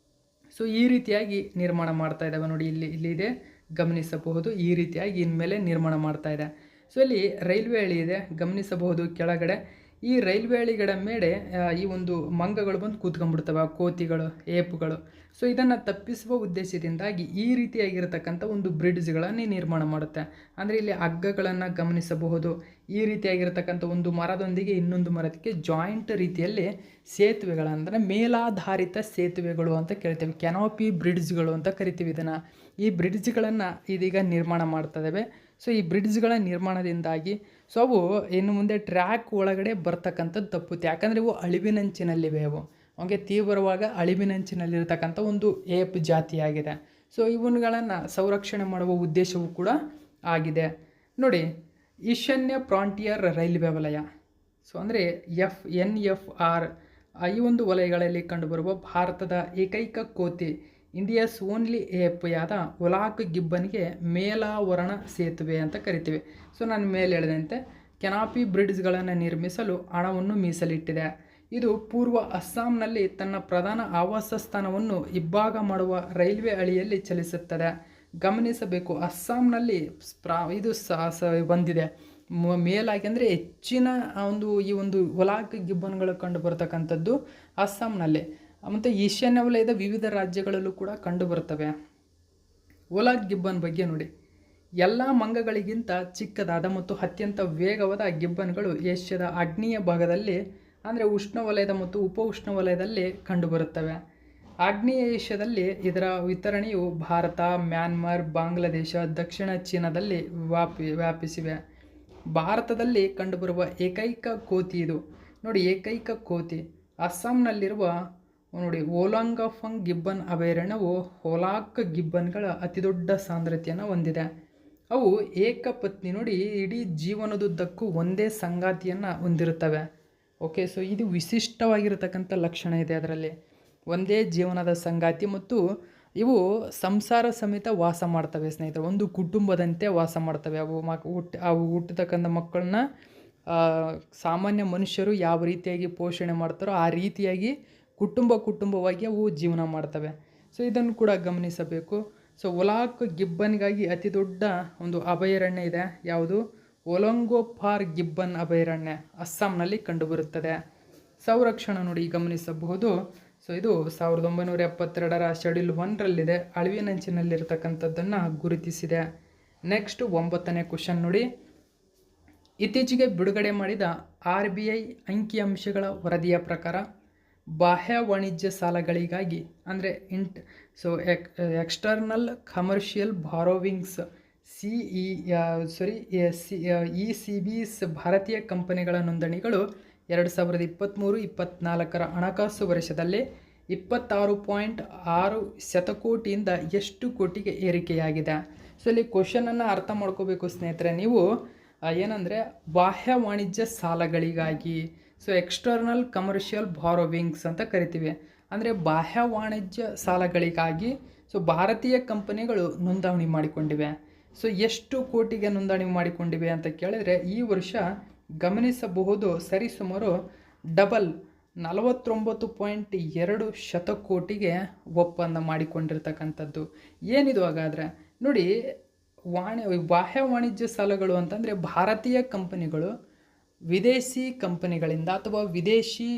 ಸೊ ಈ ರೀತಿಯಾಗಿ ನಿರ್ಮಾಣ ಮಾಡ್ತಾ ಇದ್ದಾವೆ ನೋಡಿ, ಇಲ್ಲಿದೆ ಗಮನಿಸಬಹುದು. ಈ ರೀತಿಯಾಗಿ ಇನ್ಮೇಲೆ ನಿರ್ಮಾಣ ಮಾಡ್ತಾ ಇದೆ. ಸೊ ಇಲ್ಲಿ ರೈಲ್ವೆ ಹಳಿ ಇದೆ ಗಮನಿಸಬಹುದು ಕೆಳಗಡೆ. ಈ ರೈಲ್ವೆ ಹಳಿಗಳ ಮೇಲೆ ಈ ಒಂದು ಮಂಗಗಳು ಬಂದು ಕೂತ್ಕೊಂಡ್ಬಿಡ್ತವೆ, ಆ ಕೋತಿಗಳು, ಏಪುಗಳು. ಸೊ ಇದನ್ನು ತಪ್ಪಿಸುವ ಉದ್ದೇಶದಿಂದಾಗಿ ಈ ರೀತಿಯಾಗಿರತಕ್ಕಂಥ ಒಂದು ಬ್ರಿಡ್ಜ್ಗಳನ್ನು ನಿರ್ಮಾಣ ಮಾಡುತ್ತೆ. ಅಂದರೆ ಇಲ್ಲಿ ಹಗ್ಗಗಳನ್ನು ಗಮನಿಸಬಹುದು. ಈ ರೀತಿಯಾಗಿರತಕ್ಕಂಥ ಒಂದು ಮರದೊಂದಿಗೆ ಇನ್ನೊಂದು ಮರಕ್ಕೆ ಜಾಯಿಂಟ್ ರೀತಿಯಲ್ಲಿ ಸೇತುವೆಗಳಂದರೆ ಮೇಲಾಧಾರಿತ ಸೇತುವೆಗಳು ಅಂತ ಕೇಳ್ತೇವೆ, ಕ್ಯಾನೋಪಿ ಬ್ರಿಡ್ಜ್ಗಳು ಅಂತ ಕರಿತೀವಿ ಇದನ್ನು. ಈ ಬ್ರಿಡ್ಜ್ಗಳನ್ನು ಇದೀಗ ನಿರ್ಮಾಣ ಮಾಡ್ತಿದ್ದಾವೆ. ಸೊ ಈ ಬ್ರಿಡ್ಜ್ಗಳ ನಿರ್ಮಾಣದಿಂದಾಗಿ ಸೊ ಅವು ಇನ್ನು ಮುಂದೆ ಟ್ರ್ಯಾಕ್ ಒಳಗಡೆ ಬರ್ತಕ್ಕಂಥದ್ದು ತಪ್ಪುತ್ತೆ. ಯಾಕಂದರೆ ಇವು ಅಳಿವಿನಂಚಿನಲ್ಲಿವೆ. ಅವಂಗೆ ತೀವ್ರವಾಗಿ ಅಳಿವಿನಂಚಿನಲ್ಲಿರ್ತಕ್ಕಂಥ ಒಂದು ಏಪ್ ಜಾತಿಯಾಗಿದೆ. ಸೊ ಇವುಗಳನ್ನು ಸಂರಕ್ಷಣೆ ಮಾಡುವ ಉದ್ದೇಶವೂ ಕೂಡ ಆಗಿದೆ. ನೋಡಿ, ಈಶಾನ್ಯ ಫ್ರಾಂಟಿಯರ್ ರೈಲ್ವೆ ವಲಯ, ಸೊ ಅಂದರೆ NFR, ಈ ಒಂದು ವಲಯಗಳಲ್ಲಿ ಕಂಡುಬರುವ ಭಾರತದ ಏಕೈಕ ಕೋತಿ, ಇಂಡಿಯಾಸ್ ಓನ್ಲಿ ಏಪ್ ಯಾದ ಒಲಾಕ್ ಗಿಬ್ಬನ್ಗೆ ಮೇಲಾವರಣ ಸೇತುವೆ ಅಂತ ಕರಿತೀವಿ. ಸೊ ನಾನು ಮೇಲೆ ಹೇಳಿದಂತೆ ಕೆನಾಪಿ ಬ್ರಿಡ್ಜ್ಗಳನ್ನು ನಿರ್ಮಿಸಲು ಹಣವನ್ನು ಮೀಸಲಿಟ್ಟಿದೆ. ಇದು ಪೂರ್ವ ಅಸ್ಸಾಂನಲ್ಲಿ ತನ್ನ ಪ್ರಧಾನ ಆವಾಸ ಸ್ಥಾನವನ್ನು ಇಬ್ಬಾಗ ಮಾಡುವ ರೈಲ್ವೆ ಹಳಿಯಲ್ಲಿ ಚಲಿಸುತ್ತದೆ. ಗಮನಿಸಬೇಕು, ಅಸ್ಸಾಂನಲ್ಲಿ ಇದು ಬಂದಿದೆ ಮೇಲಾಗಿ, ಅಂದರೆ ಹೆಚ್ಚಿನ ಈ ಒಂದು ಒಲಾಕ್ ಗಿಬ್ಬನ್ಗಳು ಕಂಡು ಬರ್ತಕ್ಕಂಥದ್ದು ಅಸ್ಸಾಂನಲ್ಲಿ, ಮತ್ತು ಈಶಾನ್ಯ ವಲಯದ ವಿವಿಧ ರಾಜ್ಯಗಳಲ್ಲೂ ಕೂಡ ಕಂಡುಬರುತ್ತವೆ. ಒಲಾಕ್ ಗಿಬ್ಬನ್ ಬಗ್ಗೆ ನೋಡಿ, ಎಲ್ಲ ಮಂಗಗಳಿಗಿಂತ ಚಿಕ್ಕದಾದ ಮತ್ತು ಅತ್ಯಂತ ವೇಗವಾದ ಗಿಬ್ಬನ್ಗಳು ಏಷ್ಯಾದ ಆಗ್ನೇಯ ಭಾಗದಲ್ಲಿ, ಅಂದರೆ ಉಷ್ಣವಲಯದ ಮತ್ತು ಉಪ ಉಷ್ಣವಲಯದಲ್ಲಿ ಕಂಡುಬರುತ್ತವೆ. ಆಗ್ನೇಯ ಏಷ್ಯಾದಲ್ಲಿ ಇದರ ವಿತರಣೆಯು ಭಾರತ, ಮ್ಯಾನ್ಮಾರ್, ಬಾಂಗ್ಲಾದೇಶ, ದಕ್ಷಿಣ ಚೀನಾದಲ್ಲಿ ವ್ಯಾಪಿಸಿವೆ. ಭಾರತದಲ್ಲಿ ಕಂಡುಬರುವ ಏಕೈಕ ಕೋತಿ ಇದು. ನೋಡಿ, ಏಕೈಕ ಕೋತಿ ಅಸ್ಸಾಂನಲ್ಲಿರುವ ನೋಡಿ ಓಲಾಂಗಾಫಂಗ್ ಗಿಬ್ಬನ್ ಅಭಯಾರಣ್ಯವು ಒಲಾಕ್ ಗಿಬ್ಬನ್ಗಳ ಅತಿದೊಡ್ಡ ಸಾಂದ್ರತೆಯನ್ನು ಹೊಂದಿದೆ. ಅವು ಏಕಪತ್ನಿ, ನೋಡಿ ಇಡೀ ಜೀವನದುದ್ದಕ್ಕೂ ಒಂದೇ ಸಂಗಾತಿಯನ್ನು ಹೊಂದಿರುತ್ತವೆ. ಓಕೆ, ಸೊ ಇದು ವಿಶಿಷ್ಟವಾಗಿರತಕ್ಕಂಥ ಲಕ್ಷಣ ಇದೆ ಅದರಲ್ಲಿ, ಒಂದೇ ಜೀವನದ ಸಂಗಾತಿ, ಮತ್ತು ಇವು ಸಂಸಾರ ಸಮೇತ ವಾಸ ಮಾಡ್ತವೆ ಸ್ನೇಹಿತರೆ, ಒಂದು ಕುಟುಂಬದಂತೆ ವಾಸ ಮಾಡ್ತವೆ. ಅವು ಹುಟ್ಟತಕ್ಕಂಥ ಮಕ್ಕಳನ್ನ ಸಾಮಾನ್ಯ ಮನುಷ್ಯರು ಯಾವ ರೀತಿಯಾಗಿ ಪೋಷಣೆ ಮಾಡ್ತಾರೋ ಆ ರೀತಿಯಾಗಿ ಕುಟುಂಬವಾಗಿ ಅವು ಜೀವನ ಮಾಡ್ತವೆ. ಸೊ ಇದನ್ನು ಕೂಡ ಗಮನಿಸಬೇಕು. ಸೊ ಒಲಾಕ್ ಗಿಬ್ಬನ್ಗಾಗಿ ಅತಿ ದೊಡ್ಡ ಒಂದು ಅಭಯಾರಣ್ಯ ಇದೆ, ಯಾವುದು? ಒಲಂಗೋಪಾರ್ ಗಿಬ್ಬನ್ ಅಭಯಾರಣ್ಯ, ಅಸ್ಸಾಂನಲ್ಲಿ ಕಂಡುಬರುತ್ತದೆ. ಸಂರಕ್ಷಣೆ ನೋಡಿ ಗಮನಿಸಬಹುದು. ಸೊ ಇದು 1972 ಶೆಡ್ಯೂಲ್ 1ರಲ್ಲಿದೆ, ಅಳಿವಿನಂಚಿನಲ್ಲಿರ್ತಕ್ಕಂಥದ್ದನ್ನು ಗುರುತಿಸಿದೆ. ನೆಕ್ಸ್ಟ್ 9ನೇ ಕ್ವಶನ್ ನೋಡಿ, ಇತ್ತೀಚೆಗೆ ಬಿಡುಗಡೆ ಮಾಡಿದ RBI ಅಂಕಿಅಂಶಗಳ ವರದಿಯ ಪ್ರಕಾರ ಬಾಹ್ಯ ವಾಣಿಜ್ಯ ಸಾಲಗಳಿಗಾಗಿ, ಅಂದರೆ ಎಕ್ಸ್ಟರ್ನಲ್ ಕಮರ್ಷಿಯಲ್ ಬಾರೋವಿಂಗ್ಸ್ ECBs ಭಾರತೀಯ ಕಂಪನಿಗಳ ನೋಂದಣಿಗಳು 2023-24 ಹಣಕಾಸು ವರ್ಷದಲ್ಲಿ 26.6 ಶತಕೋಟಿಯಿಂದ ಎಷ್ಟು ಕೋಟಿಗೆ ಏರಿಕೆಯಾಗಿದೆ? ಸೊ ಇಲ್ಲಿ ಕ್ವಶನನ್ನು ಅರ್ಥ ಮಾಡ್ಕೋಬೇಕು ಸ್ನೇಹಿತರೆ ನೀವು. ಏನಂದರೆ ಬಾಹ್ಯ ವಾಣಿಜ್ಯ ಸಾಲಗಳಿಗಾಗಿ, ಸೊ ಎಕ್ಸ್ಟರ್ನಲ್ ಕಮರ್ಷಿಯಲ್ ಬಾರೋವಿಂಗ್ಸ್ ಅಂತ ಕರಿತೀವಿ. ಅಂದರೆ ಬಾಹ್ಯ ವಾಣಿಜ್ಯ ಸಾಲಗಳಿಗಾಗಿ ಸೊ ಭಾರತೀಯ ಕಂಪನಿಗಳು ನೋಂದಣಿ ಮಾಡಿಕೊಂಡಿವೆ. ಸೊ ಎಷ್ಟು ಕೋಟಿಗೆ ನೋಂದಣಿ ಮಾಡಿಕೊಂಡಿವೆ ಅಂತ ಕೇಳಿದರೆ, ಈ ವರ್ಷ ಗಮನಿಸಬಹುದು ಸರಿಸುಮಾರು ಡಬಲ್ 49.2 ಶತಕೋಟಿಗೆ ಒಪ್ಪಂದ ಮಾಡಿಕೊಂಡಿರ್ತಕ್ಕಂಥದ್ದು. ಏನಿದು ಹಾಗಾದರೆ? ನೋಡಿ, ಬಾಹ್ಯ ವಾಣಿಜ್ಯ ಸಾಲಗಳು ಅಂತಂದರೆ ಭಾರತೀಯ ಕಂಪನಿಗಳು ವಿದೇಶಿ ಕಂಪನಿಗಳಿಂದ ಅಥವಾ ವಿದೇಶಿ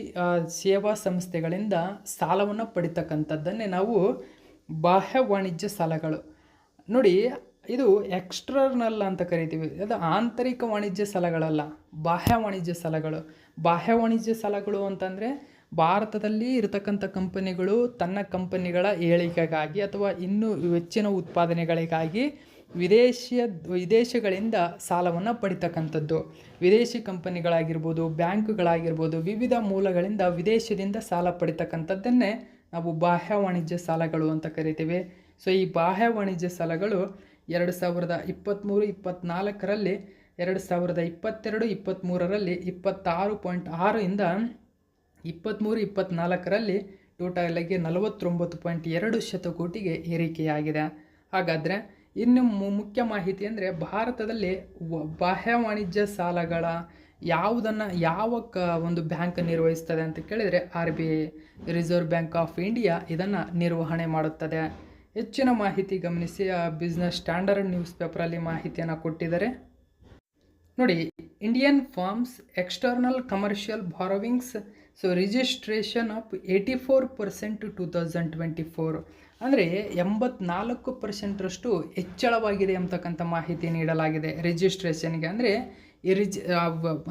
ಸೇವಾ ಸಂಸ್ಥೆಗಳಿಂದ ಸಾಲವನ್ನು ಪಡಿತಕ್ಕಂಥದ್ದನ್ನೇ ನಾವು ಬಾಹ್ಯ ವಾಣಿಜ್ಯ ಸಾಲಗಳು. ನೋಡಿ, ಇದು ಎಕ್ಸ್ಟರ್ನಲ್ ಅಂತ ಕರಿತೀವಿ, ಅದು ಆಂತರಿಕ ವಾಣಿಜ್ಯ ಸಾಲಗಳಲ್ಲ, ಬಾಹ್ಯ ವಾಣಿಜ್ಯ ಸಾಲಗಳು. ಬಾಹ್ಯ ವಾಣಿಜ್ಯ ಸಾಲಗಳು ಅಂತಂದರೆ ಭಾರತದಲ್ಲಿ ಇರತಕ್ಕಂಥ ಕಂಪನಿಗಳು ತನ್ನ ಕಂಪನಿಗಳ ಏಳಿಗೆಗಾಗಿ ಅಥವಾ ಇನ್ನೂ ಹೆಚ್ಚಿನ ಉತ್ಪಾದನೆಗಳಿಗಾಗಿ ವಿದೇಶಗಳಿಂದ ಸಾಲವನ್ನು ಪಡಿತಕ್ಕಂಥದ್ದು. ವಿದೇಶಿ ಕಂಪನಿಗಳಾಗಿರ್ಬೋದು, ಬ್ಯಾಂಕುಗಳಾಗಿರ್ಬೋದು, ವಿವಿಧ ಮೂಲಗಳಿಂದ ವಿದೇಶದಿಂದ ಸಾಲ ಪಡಿತಕ್ಕಂಥದ್ದನ್ನೇ ನಾವು ಬಾಹ್ಯ ವಾಣಿಜ್ಯ ಸಾಲಗಳು ಅಂತ ಕರಿತೀವಿ. ಸೊ ಈ ಬಾಹ್ಯ ವಾಣಿಜ್ಯ ಸಾಲಗಳು 2023-24ರಲ್ಲಿ 2022-23ರಲ್ಲಿ 26.6 ಇಂದ 23-24ರಲ್ಲಿ ಟೋಟಲಾಗಿ 49.2 ಶತಕೋಟಿಗೆ ಏರಿಕೆಯಾಗಿದೆ. ಹಾಗಾದರೆ ಇನ್ನು ಮುಖ್ಯ ಮಾಹಿತಿ ಅಂದರೆ ಭಾರತದಲ್ಲಿ ಬಾಹ್ಯ ವಾಣಿಜ್ಯ ಸಾಲಗಳ ಯಾವ ಒಂದು ಬ್ಯಾಂಕ್ ನಿರ್ವಹಿಸ್ತದೆ ಅಂತ ಕೇಳಿದರೆ RBI, reserve bank of India ಇದನ್ನು ನಿರ್ವಹಣೆ ಮಾಡುತ್ತದೆ. ಹೆಚ್ಚಿನ ಮಾಹಿತಿ ಗಮನಿಸಿ, ಬಿಸ್ನೆಸ್ ಸ್ಟ್ಯಾಂಡರ್ಡ್ ನ್ಯೂಸ್ ಪೇಪರಲ್ಲಿ ಮಾಹಿತಿಯನ್ನು ಕೊಟ್ಟಿದ್ದಾರೆ. ನೋಡಿ, Indian firms external commercial borrowings so registration of 84% 2024, ಅಂದರೆ 84%ರಷ್ಟು ಹೆಚ್ಚಳವಾಗಿದೆ ಅಂತಕ್ಕಂಥ ಮಾಹಿತಿ ನೀಡಲಾಗಿದೆ ರಿಜಿಸ್ಟ್ರೇಷನ್ಗೆ. ಅಂದರೆ ಈ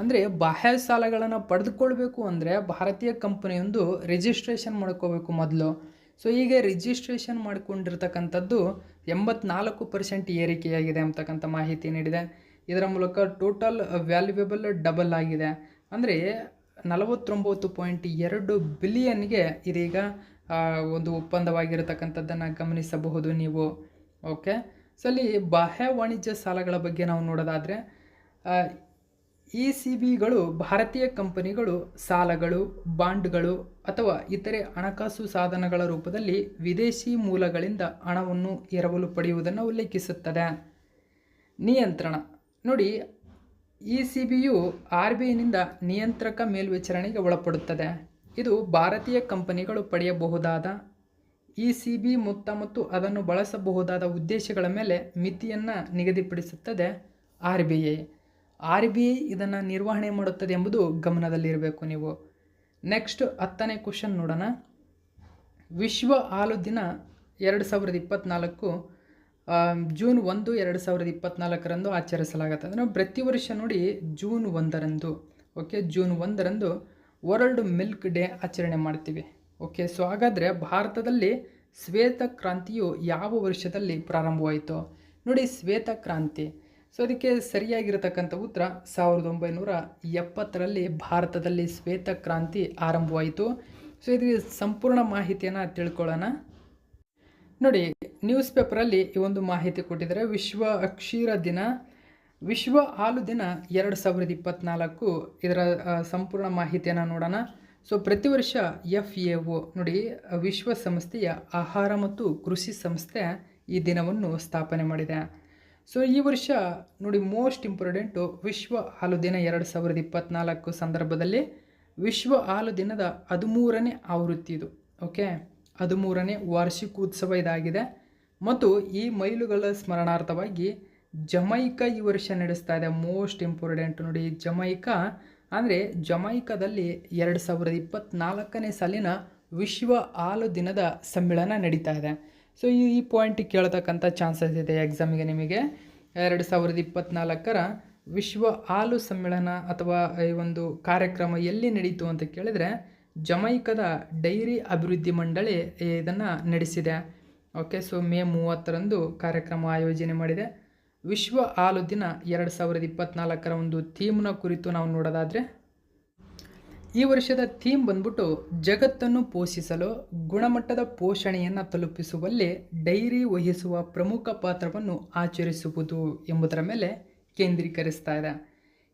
ಅಂದರೆ ಬಾಹ್ಯ ಸಾಲಗಳನ್ನು ಪಡೆದುಕೊಳ್ಬೇಕು ಅಂದರೆ ಭಾರತೀಯ ಕಂಪನಿಯೊಂದು ರಿಜಿಸ್ಟ್ರೇಷನ್ ಮಾಡ್ಕೋಬೇಕು ಮೊದಲು. ಸೊ ಹೀಗೆ ರಿಜಿಸ್ಟ್ರೇಷನ್ ಮಾಡಿಕೊಂಡಿರ್ತಕ್ಕಂಥದ್ದು 84% ಏರಿಕೆಯಾಗಿದೆ ಅಂತಕ್ಕಂಥ ಮಾಹಿತಿ ನೀಡಿದೆ. ಇದರ ಮೂಲಕ ಟೋಟಲ್ ವ್ಯಾಲ್ಯೂಯೇಬಲ್ ಡಬಲ್ ಆಗಿದೆ, ಅಂದರೆ 49.2 ಬಿಲಿಯನ್ಗೆ ಇದೀಗ ಒಂದು ಒಪ್ಪಂದವಾಗಿರತಕ್ಕಂಥದ್ದನ್ನು ಗಮನಿಸಬಹುದು ನೀವು. ಓಕೆ, ಸೊ ಅಲ್ಲಿ ಬಾಹ್ಯ ವಾಣಿಜ್ಯ ಸಾಲಗಳ ಬಗ್ಗೆ ನಾವು ನೋಡೋದಾದರೆ ECBಗಳು ಭಾರತೀಯ ಕಂಪನಿಗಳು ಸಾಲಗಳು, ಬಾಂಡ್ಗಳು ಅಥವಾ ಇತರೆ ಹಣಕಾಸು ಸಾಧನಗಳ ರೂಪದಲ್ಲಿ ವಿದೇಶಿ ಮೂಲಗಳಿಂದ ಹಣವನ್ನು ಎರವಲು ಪಡೆಯುವುದನ್ನು ಉಲ್ಲೇಖಿಸುತ್ತದೆ. ನಿಯಂತ್ರಣ ನೋಡಿ, ECBಯು RBIನಿಂದ ನಿಯಂತ್ರಕ ಮೇಲ್ವಿಚಾರಣೆಗೆ ಒಳಪಡುತ್ತದೆ. ಇದು ಭಾರತೀಯ ಕಂಪನಿಗಳು ಪಡೆಯಬಹುದಾದ ECB ಮೊತ್ತ ಮತ್ತು ಅದನ್ನು ಬಳಸಬಹುದಾದ ಉದ್ದೇಶಗಳ ಮೇಲೆ ಮಿತಿಯನ್ನು ನಿಗದಿಪಡಿಸುತ್ತದೆ RBI ಇದನ್ನು ನಿರ್ವಹಣೆ ಮಾಡುತ್ತದೆ ಎಂಬುದು ಗಮನದಲ್ಲಿರಬೇಕು ನೀವು. ನೆಕ್ಸ್ಟ್ 10ನೇ ಕ್ವಶನ್ ನೋಡೋಣ. ವಿಶ್ವ ಹಾಲು ದಿನ 2024 ಜೂನ್ 1, 2024ರಂದು ಆಚರಿಸಲಾಗುತ್ತೆ. ಅಂದರೆ ಪ್ರತಿ ವರ್ಷ ನೋಡಿ ಜೂನ್ 1ರಂದು, ಓಕೆ, ಜೂನ್ 1ರಂದು ವರ್ಲ್ಡ್ ಮಿಲ್ಕ್ ಡೇ ಆಚರಣೆ ಮಾಡ್ತೀವಿ. ಓಕೆ, ಸೊ ಹಾಗಾದರೆ ಭಾರತದಲ್ಲಿ ಶ್ವೇತ ಕ್ರಾಂತಿಯು ಯಾವ ವರ್ಷದಲ್ಲಿ ಪ್ರಾರಂಭವಾಯಿತು? ನೋಡಿ, ಶ್ವೇತ ಕ್ರಾಂತಿ, ಸೊ ಅದಕ್ಕೆ ಸರಿಯಾಗಿರತಕ್ಕಂಥ ಉತ್ತರ 1970ರಲ್ಲಿ ಭಾರತದಲ್ಲಿ ಶ್ವೇತ ಕ್ರಾಂತಿ ಆರಂಭವಾಯಿತು. ಸೊ ಇದಕ್ಕೆ ಸಂಪೂರ್ಣ ಮಾಹಿತಿಯನ್ನು ತಿಳ್ಕೊಳ್ಳೋಣ. ನೋಡಿ, ನ್ಯೂಸ್ ಪೇಪರಲ್ಲಿ ಈ ಒಂದು ಮಾಹಿತಿ ಕೊಟ್ಟಿದ್ದಾರೆ. ವಿಶ್ವ ಕ್ಷೀರ ದಿನ, ವಿಶ್ವ ಹಾಲು ದಿನ 2024, ಇದರ ಸಂಪೂರ್ಣ ಮಾಹಿತಿಯನ್ನು ನೋಡೋಣ. ಸೊ ಪ್ರತಿ ವರ್ಷ FAO ನೋಡಿ, ವಿಶ್ವಸಂಸ್ಥೆಯ ಆಹಾರ ಮತ್ತು ಕೃಷಿ ಸಂಸ್ಥೆ ಈ ದಿನವನ್ನು ಸ್ಥಾಪನೆ ಮಾಡಿದೆ. ಸೊ ಈ ವರ್ಷ ನೋಡಿ ಮೋಸ್ಟ್ ಇಂಪಾರ್ಟೆಂಟು ವಿಶ್ವ ಹಾಲು ದಿನ 2024 ಸಂದರ್ಭದಲ್ಲಿ ವಿಶ್ವ ಹಾಲು ದಿನದ 13ನೇ ಆವೃತ್ತಿ ಇದು. ಓಕೆ, 13ನೇ ವಾರ್ಷಿಕೋತ್ಸವ ಇದಾಗಿದೆ. ಮತ್ತು ಈ ಮೈಲುಗಳ ಸ್ಮರಣಾರ್ಥವಾಗಿ ಜಮೈಕಾ ಈ ವರ್ಷ ನಡೆಸ್ತಾ ಇದೆ. ಮೋಸ್ಟ್ ಇಂಪಾರ್ಟೆಂಟ್ ನೋಡಿ, ಜಮೈಕಾ ಅಂದರೆ ಜಮೈಕಾದಲ್ಲಿ 2024ನೇ ಸಾಲಿನ ವಿಶ್ವ ಹಾಲು ದಿನದ ಸಮ್ಮೇಳನ ನಡೀತಾ ಇದೆ. ಸೊ ಈ ಪಾಯಿಂಟ್ ಕೇಳತಕ್ಕಂಥ ಚಾನ್ಸಸ್ ಇದೆ ಎಕ್ಸಾಮಿಗೆ ನಿಮಗೆ. 2024ರ ವಿಶ್ವ ಹಾಲು ಸಮ್ಮೇಳನ ಅಥವಾ ಈ ಒಂದು ಕಾರ್ಯಕ್ರಮ ಎಲ್ಲಿ ನಡೀತು ಅಂತ ಕೇಳಿದರೆ ಜಮೈಕಾದ ಡೈರಿ ಅಭಿವೃದ್ಧಿ ಮಂಡಳಿ ಇದನ್ನು ನಡೆಸಿದೆ. ಓಕೆ, ಸೊ ಮೇ 30ರಂದು ಕಾರ್ಯಕ್ರಮ ಆಯೋಜನೆ ಮಾಡಿದೆ. ವಿಶ್ವ ಹಾಲು ದಿನ 2024ರ ಒಂದು ಥೀಮ್ನ ಕುರಿತು ನಾವು ನೋಡೋದಾದರೆ, ಈ ವರ್ಷದ ಥೀಮ್ ಬಂದ್ಬಿಟ್ಟು ಜಗತ್ತನ್ನು ಪೋಷಿಸಲು ಗುಣಮಟ್ಟದ ಪೋಷಣೆಯನ್ನು ತಲುಪಿಸುವಲ್ಲಿ ಡೈರಿ ವಹಿಸುವ ಪ್ರಮುಖ ಪಾತ್ರವನ್ನು ಆಚರಿಸುವುದು ಎಂಬುದರ ಮೇಲೆ ಕೇಂದ್ರೀಕರಿಸ್ತಾ ಇದೆ.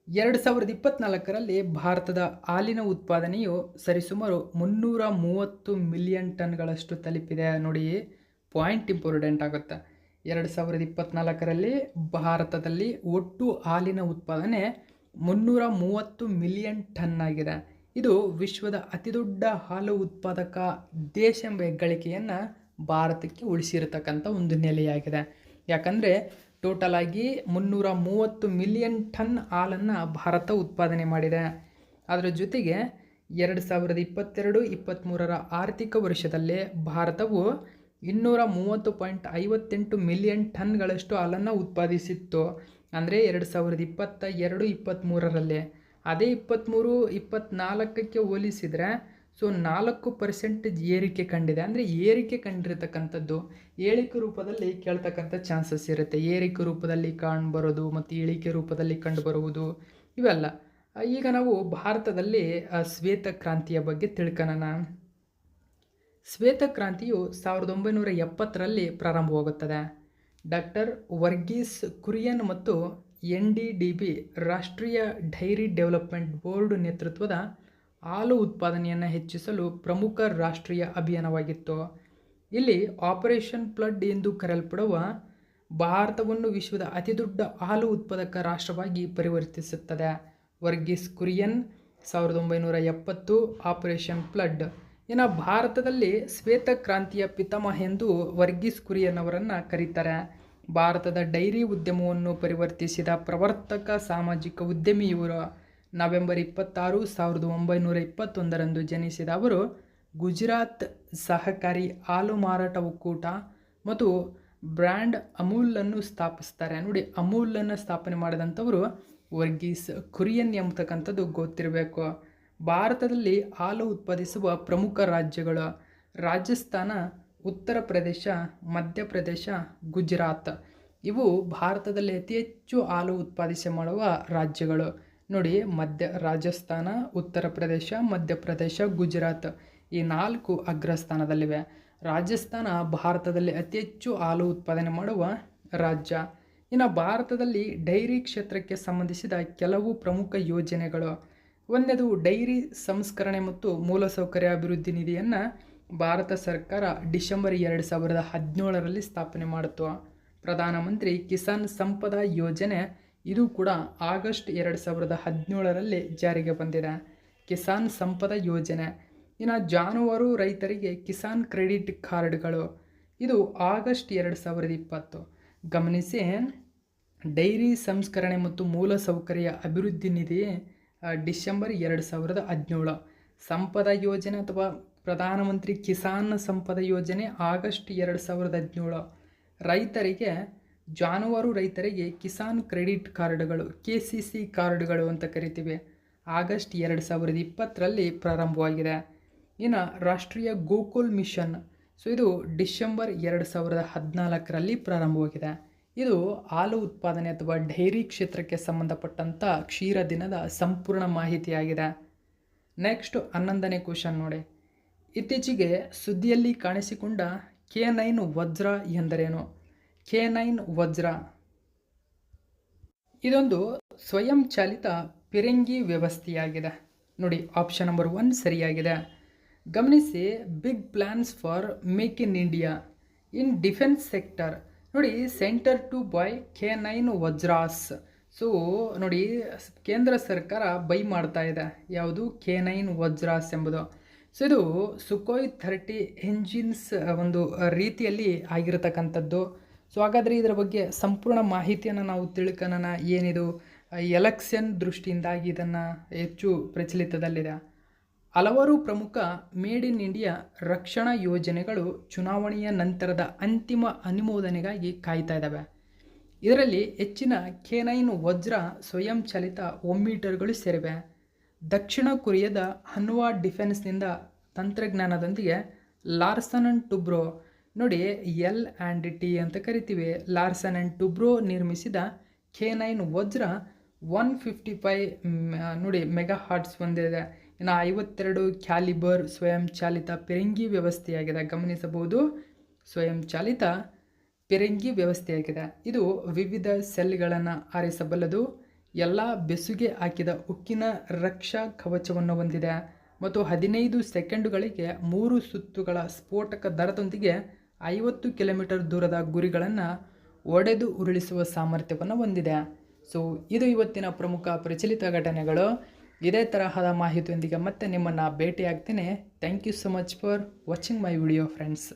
2024ರಲ್ಲಿ ಭಾರತದ ಹಾಲಿನ ಉತ್ಪಾದನೆಯು ಸರಿಸುಮಾರು 330 ಮಿಲಿಯನ್ ಟನ್ಗಳಷ್ಟು ತಲುಪಿದೆ. ನೋಡಿ, ಪಾಯಿಂಟ್ ಇಂಪಾರ್ಟೆಂಟ್ ಆಗುತ್ತೆ. 2024ರಲ್ಲಿ ಭಾರತದಲ್ಲಿ ಒಟ್ಟು ಹಾಲಿನ ಉತ್ಪಾದನೆ 330 ಮಿಲಿಯನ್ ಟನ್ ಆಗಿದೆ. ಇದು ವಿಶ್ವದ ಅತಿದೊಡ್ಡ ಹಾಲು ಉತ್ಪಾದಕ ದೇಶ ಎಂಬ ಹೆಗ್ಗಳಿಕೆಯನ್ನು ಭಾರತಕ್ಕೆ ಉಳಿಸಿರತಕ್ಕಂಥ ಒಂದು ನೆಲೆಯಾಗಿದೆ. ಯಾಕಂದರೆ ಟೋಟಲ್ ಆಗಿ 330 ಮಿಲಿಯನ್ ಟನ್ ಹಾಲನ್ನು ಭಾರತ ಉತ್ಪಾದನೆ ಮಾಡಿದೆ. ಅದರ ಜೊತೆಗೆ 2022-23ರ ಆರ್ಥಿಕ ವರ್ಷದಲ್ಲೇ ಭಾರತವು 230.58 ಮಿಲಿಯನ್ ಟನ್ಗಳಷ್ಟು ಹಾಲನ್ನು ಉತ್ಪಾದಿಸಿತ್ತು. ಅಂದರೆ 2022-23ರಲ್ಲಿ. ಅದೇ 23-24ಕ್ಕೆ ಹೋಲಿಸಿದರೆ ಸೊ 4% ಏರಿಕೆ ಕಂಡಿದೆ. ಅಂದರೆ ಏರಿಕೆ ಕಂಡಿರತಕ್ಕಂಥದ್ದು ಏಳಿಕೆ ರೂಪದಲ್ಲಿ ಕೇಳ್ತಕ್ಕಂಥ ಚಾನ್ಸಸ್ ಇರುತ್ತೆ. ಏರಿಕೆ ರೂಪದಲ್ಲಿ ಕಾಣ್ಬರೋದು ಮತ್ತು ಇಳಿಕೆ ರೂಪದಲ್ಲಿ ಕಂಡುಬರುವುದು ಇವೆಲ್ಲ. ಈಗ ನಾವು ಭಾರತದಲ್ಲಿ ಶ್ವೇತ ಕ್ರಾಂತಿಯ ಬಗ್ಗೆ ತಿಳ್ಕೊಳ್ಳೋಣ. ಶ್ವೇತ ಕ್ರಾಂತಿಯು 1970ರಲ್ಲಿ ಪ್ರಾರಂಭವಾಗುತ್ತದೆ. ಡಾಕ್ಟರ್ ವರ್ಗೀಸ್ ಕುರಿಯನ್ ಮತ್ತು NDDB ರಾಷ್ಟ್ರೀಯ ಡೈರಿ ಡೆವಲಪ್ಮೆಂಟ್ ಬೋರ್ಡ್ ನೇತೃತ್ವದ ಹಾಲು ಉತ್ಪಾದನೆಯನ್ನು ಹೆಚ್ಚಿಸಲು ಪ್ರಮುಖ ರಾಷ್ಟ್ರೀಯ ಅಭಿಯಾನವಾಗಿತ್ತು. ಇಲ್ಲಿ ಆಪರೇಷನ್ ಫ್ಲಡ್ ಎಂದು ಕರೆಯಲ್ಪಡುವ ಭಾರತವನ್ನು ವಿಶ್ವದ ಅತಿದೊಡ್ಡ ಹಾಲು ಉತ್ಪಾದಕ ರಾಷ್ಟ್ರವಾಗಿ ಪರಿವರ್ತಿಸುತ್ತದೆ. Varghese Kurien 1970 operation flood. ಇನ್ನು ಭಾರತದಲ್ಲಿ ಶ್ವೇತ ಕ್ರಾಂತಿಯ ಪಿತಾಮಹ ಎಂದು ವರ್ಗೀಸ್ ಕುರಿಯನ್ ಅವರನ್ನು ಕರೀತಾರೆ. ಭಾರತದ ಡೈರಿ ಉದ್ಯಮವನ್ನು ಪರಿವರ್ತಿಸಿದ ಪ್ರವರ್ತಕ ಸಾಮಾಜಿಕ ಉದ್ಯಮಿ ಇವರು. ನವೆಂಬರ್ 26, 1921ರಂದು ಜನಿಸಿದ ಅವರು ಗುಜರಾತ್ ಸಹಕಾರಿ ಹಾಲು ಮಾರಾಟ ಒಕ್ಕೂಟ ಮತ್ತು ಬ್ರ್ಯಾಂಡ್ ಅಮೂಲನ್ನು ಸ್ಥಾಪಿಸ್ತಾರೆ. ನೋಡಿ, ಅಮೂಲನ್ನು ಸ್ಥಾಪನೆ ಮಾಡಿದಂಥವರು ವರ್ಗೀಸ್ ಕುರಿಯನ್ ಎಂಬತಕ್ಕಂಥದ್ದು ಗೊತ್ತಿರಬೇಕು. ಭಾರತದಲ್ಲಿ ಹಾಲು ಉತ್ಪಾದಿಸುವ ಪ್ರಮುಖ ರಾಜ್ಯಗಳು ರಾಜಸ್ಥಾನ, ಉತ್ತರ ಪ್ರದೇಶ, ಮಧ್ಯಪ್ರದೇಶ, ಗುಜರಾತ್. ಇವು ಭಾರತದಲ್ಲಿ ಅತಿ ಹೆಚ್ಚು ಹಾಲು ಉತ್ಪಾದಿಸಿ ಮಾಡುವ ರಾಜ್ಯಗಳು. ನೋಡಿ, ರಾಜಸ್ಥಾನ, ಉತ್ತರ ಪ್ರದೇಶ, ಮಧ್ಯಪ್ರದೇಶ, ಗುಜರಾತ್ ಈ 4 ಅಗ್ರಸ್ಥಾನದಲ್ಲಿವೆ. ರಾಜಸ್ಥಾನ ಭಾರತದಲ್ಲಿ ಅತಿ ಹೆಚ್ಚು ಹಾಲು ಉತ್ಪಾದನೆ ಮಾಡುವ ರಾಜ್ಯ. ಇನ್ನು ಭಾರತದಲ್ಲಿ ಡೈರಿ ಕ್ಷೇತ್ರಕ್ಕೆ ಸಂಬಂಧಿಸಿದ ಕೆಲವು ಪ್ರಮುಖ ಯೋಜನೆಗಳು. ಒಂದನೇದು ಡೈರಿ ಸಂಸ್ಕರಣೆ ಮತ್ತು ಮೂಲಸೌಕರ್ಯ ಅಭಿವೃದ್ಧಿ ನಿಧಿಯನ್ನು ಭಾರತ ಸರ್ಕಾರ ಡಿಸೆಂಬರ್ 2017ರಲ್ಲಿ ಸ್ಥಾಪನೆ ಮಾಡಿತು. ಪ್ರಧಾನಮಂತ್ರಿ ಕಿಸಾನ್ ಸಂಪದ ಯೋಜನೆ ಇದು ಕೂಡ ಆಗಸ್ಟ್ 2017ರಲ್ಲಿ ಜಾರಿಗೆ ಬಂದಿದೆ. ಕಿಸಾನ್ ಸಂಪದ ಯೋಜನೆ. ಇನ್ನು ಜಾನುವಾರು ರೈತರಿಗೆ ಕಿಸಾನ್ ಕ್ರೆಡಿಟ್ ಕಾರ್ಡ್ಗಳು ಇದು ಆಗಸ್ಟ್ 2020. ಗಮನಿಸಿ, ಡೈರಿ ಸಂಸ್ಕರಣೆ ಮತ್ತು ಮೂಲಸೌಕರ್ಯ ಅಭಿವೃದ್ಧಿ ನಿಧಿ ಡಿಸೆಂಬರ್ 2017. ಸಂಪದ ಯೋಜನೆ ಅಥವಾ ಪ್ರಧಾನಮಂತ್ರಿ ಕಿಸಾನ್ ಸಂಪದ ಯೋಜನೆ ಆಗಸ್ಟ್ 2017. ರೈತರಿಗೆ ಜಾನುವಾರು ರೈತರಿಗೆ ಕಿಸಾನ್ ಕ್ರೆಡಿಟ್ ಕಾರ್ಡ್ಗಳು KCC ಕಾರ್ಡ್ಗಳು ಅಂತ ಕರಿತೀವಿ. ಆಗಸ್ಟ್ 2020ರಲ್ಲಿ ಪ್ರಾರಂಭವಾಗಿದೆ. ಇನ್ನು ರಾಷ್ಟ್ರೀಯ ಗೋಕುಲ್ ಮಿಷನ್ ಇದು ಡಿಸೆಂಬರ್ 2014ರಲ್ಲಿ ಪ್ರಾರಂಭವಾಗಿದೆ. ಇದು ಹಾಲು ಉತ್ಪಾದನೆ ಅಥವಾ ಡೈರಿ ಕ್ಷೇತ್ರಕ್ಕೆ ಸಂಬಂಧಪಟ್ಟಂಥ ಕ್ಷೀರ ದಿನದ ಸಂಪೂರ್ಣ ಮಾಹಿತಿಯಾಗಿದೆ. ನೆಕ್ಸ್ಟ್ 11ನೇ ಕ್ವಶನ್ ನೋಡಿ. ಇತ್ತೀಚೆಗೆ ಸುದ್ದಿಯಲ್ಲಿ ಕಾಣಿಸಿಕೊಂಡ K9 ವಜ್ರ ಎಂದರೇನು? K9 ವಜ್ರ ಇದೊಂದು ಸ್ವಯಂ ಚಾಲಿತ ಪಿರಂಗಿ ವ್ಯವಸ್ಥೆಯಾಗಿದೆ. ನೋಡಿ, ಆಪ್ಷನ್ ನಂಬರ್ 1 ಸರಿಯಾಗಿದೆ. ಗಮನಿಸಿ, big plans for make in India in defence sector. ನೋಡಿ, centre to buy K9 Vajras. ನೋಡಿ, ಕೇಂದ್ರ ಸರ್ಕಾರ ಬೈ ಮಾಡ್ತಾ ಇದೆ. ಯಾವುದು? K9 ವಜ್ರಾಸ್ ಎಂಬುದು. ಇದು ಸುಖೋಯ್ 30 ಎಂಜಿನ್ಸ್ ಒಂದು ರೀತಿಯಲ್ಲಿ ಆಗಿರತಕ್ಕಂಥದ್ದು. ಹಾಗಾದರೆ ಇದರ ಬಗ್ಗೆ ಸಂಪೂರ್ಣ ಮಾಹಿತಿಯನ್ನು ನಾವು ತಿಳ್ಕೊಳ್ಳೋಣ. ಏನಿದು ಎಲೆಕ್ಷನ್ ದೃಷ್ಟಿಯಿಂದಾಗಿ ಇದನ್ನು ಹೆಚ್ಚು ಪ್ರಚಲಿತದಲ್ಲಿದೆ. ಹಲವಾರು ಪ್ರಮುಖ ಮೇಡ್ ಇನ್ ಇಂಡಿಯಾ ರಕ್ಷಣಾ ಯೋಜನೆಗಳು ಚುನಾವಣೆಯ ನಂತರದ ಅಂತಿಮ ಅನುಮೋದನೆಗಾಗಿ ಕಾಯ್ತಾ ಇದ್ದಾವೆ. ಇದರಲ್ಲಿ ಹೆಚ್ಚಿನ K9 ವಜ್ರ ಸ್ವಯಂ ಚಾಲಿತ ಒಮ್ಮೀಟರ್ಗಳು ಸೇರಿವೆ. ದಕ್ಷಿಣ ಕೊರಿಯಾದ ಹನ್ವಾ ಡಿಫೆನ್ಸ್ನಿಂದ ತಂತ್ರಜ್ಞಾನದೊಂದಿಗೆ ಲಾರ್ಸನ್ ಅಂಡ್ ಟುಬ್ರೋ, ನೋಡಿ L&T ಅಂತ ಕರಿತೀವಿ, ಲಾರ್ಸನ್ ಆ್ಯಂಡ್ ಟುಬ್ರೋ ನಿರ್ಮಿಸಿದ K9 ವಜ್ರ 155 ನೋಡಿ ಮೆಗಾ ಹಾರ್ಟ್ಸ್ ಹೊಂದಿದೆ. ಇನ್ನು 52 ಕ್ಯಾಲಿಬರ್ ಸ್ವಯಂ ಚಾಲಿತ ಪಿರಂಗಿ ವ್ಯವಸ್ಥೆಯಾಗಿದೆ. ಗಮನಿಸಬಹುದು, ಸ್ವಯಂ ಚಾಲಿತ ಪಿರಂಗಿ ವ್ಯವಸ್ಥೆಯಾಗಿದೆ. ಇದು ವಿವಿಧ ಸೆಲ್ಗಳನ್ನು ಆರಿಸಬಲ್ಲದು. ಎಲ್ಲ ಬೆಸುಗೆ ಹಾಕಿದ ಉಕ್ಕಿನ ರಕ್ಷಾ ಕವಚವನ್ನು ಹೊಂದಿದೆ ಮತ್ತು 15 ಸೆಕೆಂಡುಗಳಿಗೆ 3 ಸುತ್ತುಗಳ ಸ್ಫೋಟಕ ದರದೊಂದಿಗೆ 50 ಕಿಲೋಮೀಟರ್ ದೂರದ ಗುರಿಗಳನ್ನು ಒಡೆದು ಉರುಳಿಸುವ ಸಾಮರ್ಥ್ಯವನ್ನು ಹೊಂದಿದೆ. ಇದು ಇವತ್ತಿನ ಪ್ರಮುಖ ಪ್ರಚಲಿತ ಘಟನೆಗಳು. ಇದೇ ತರಹದ ಮಾಹಿತಿಯೊಂದಿಗೆ ಮತ್ತೆ ನಿಮ್ಮನ್ನು ಭೇಟಿ ಆಗ್ತೇನೆ. Thank you so much for watching my video friends.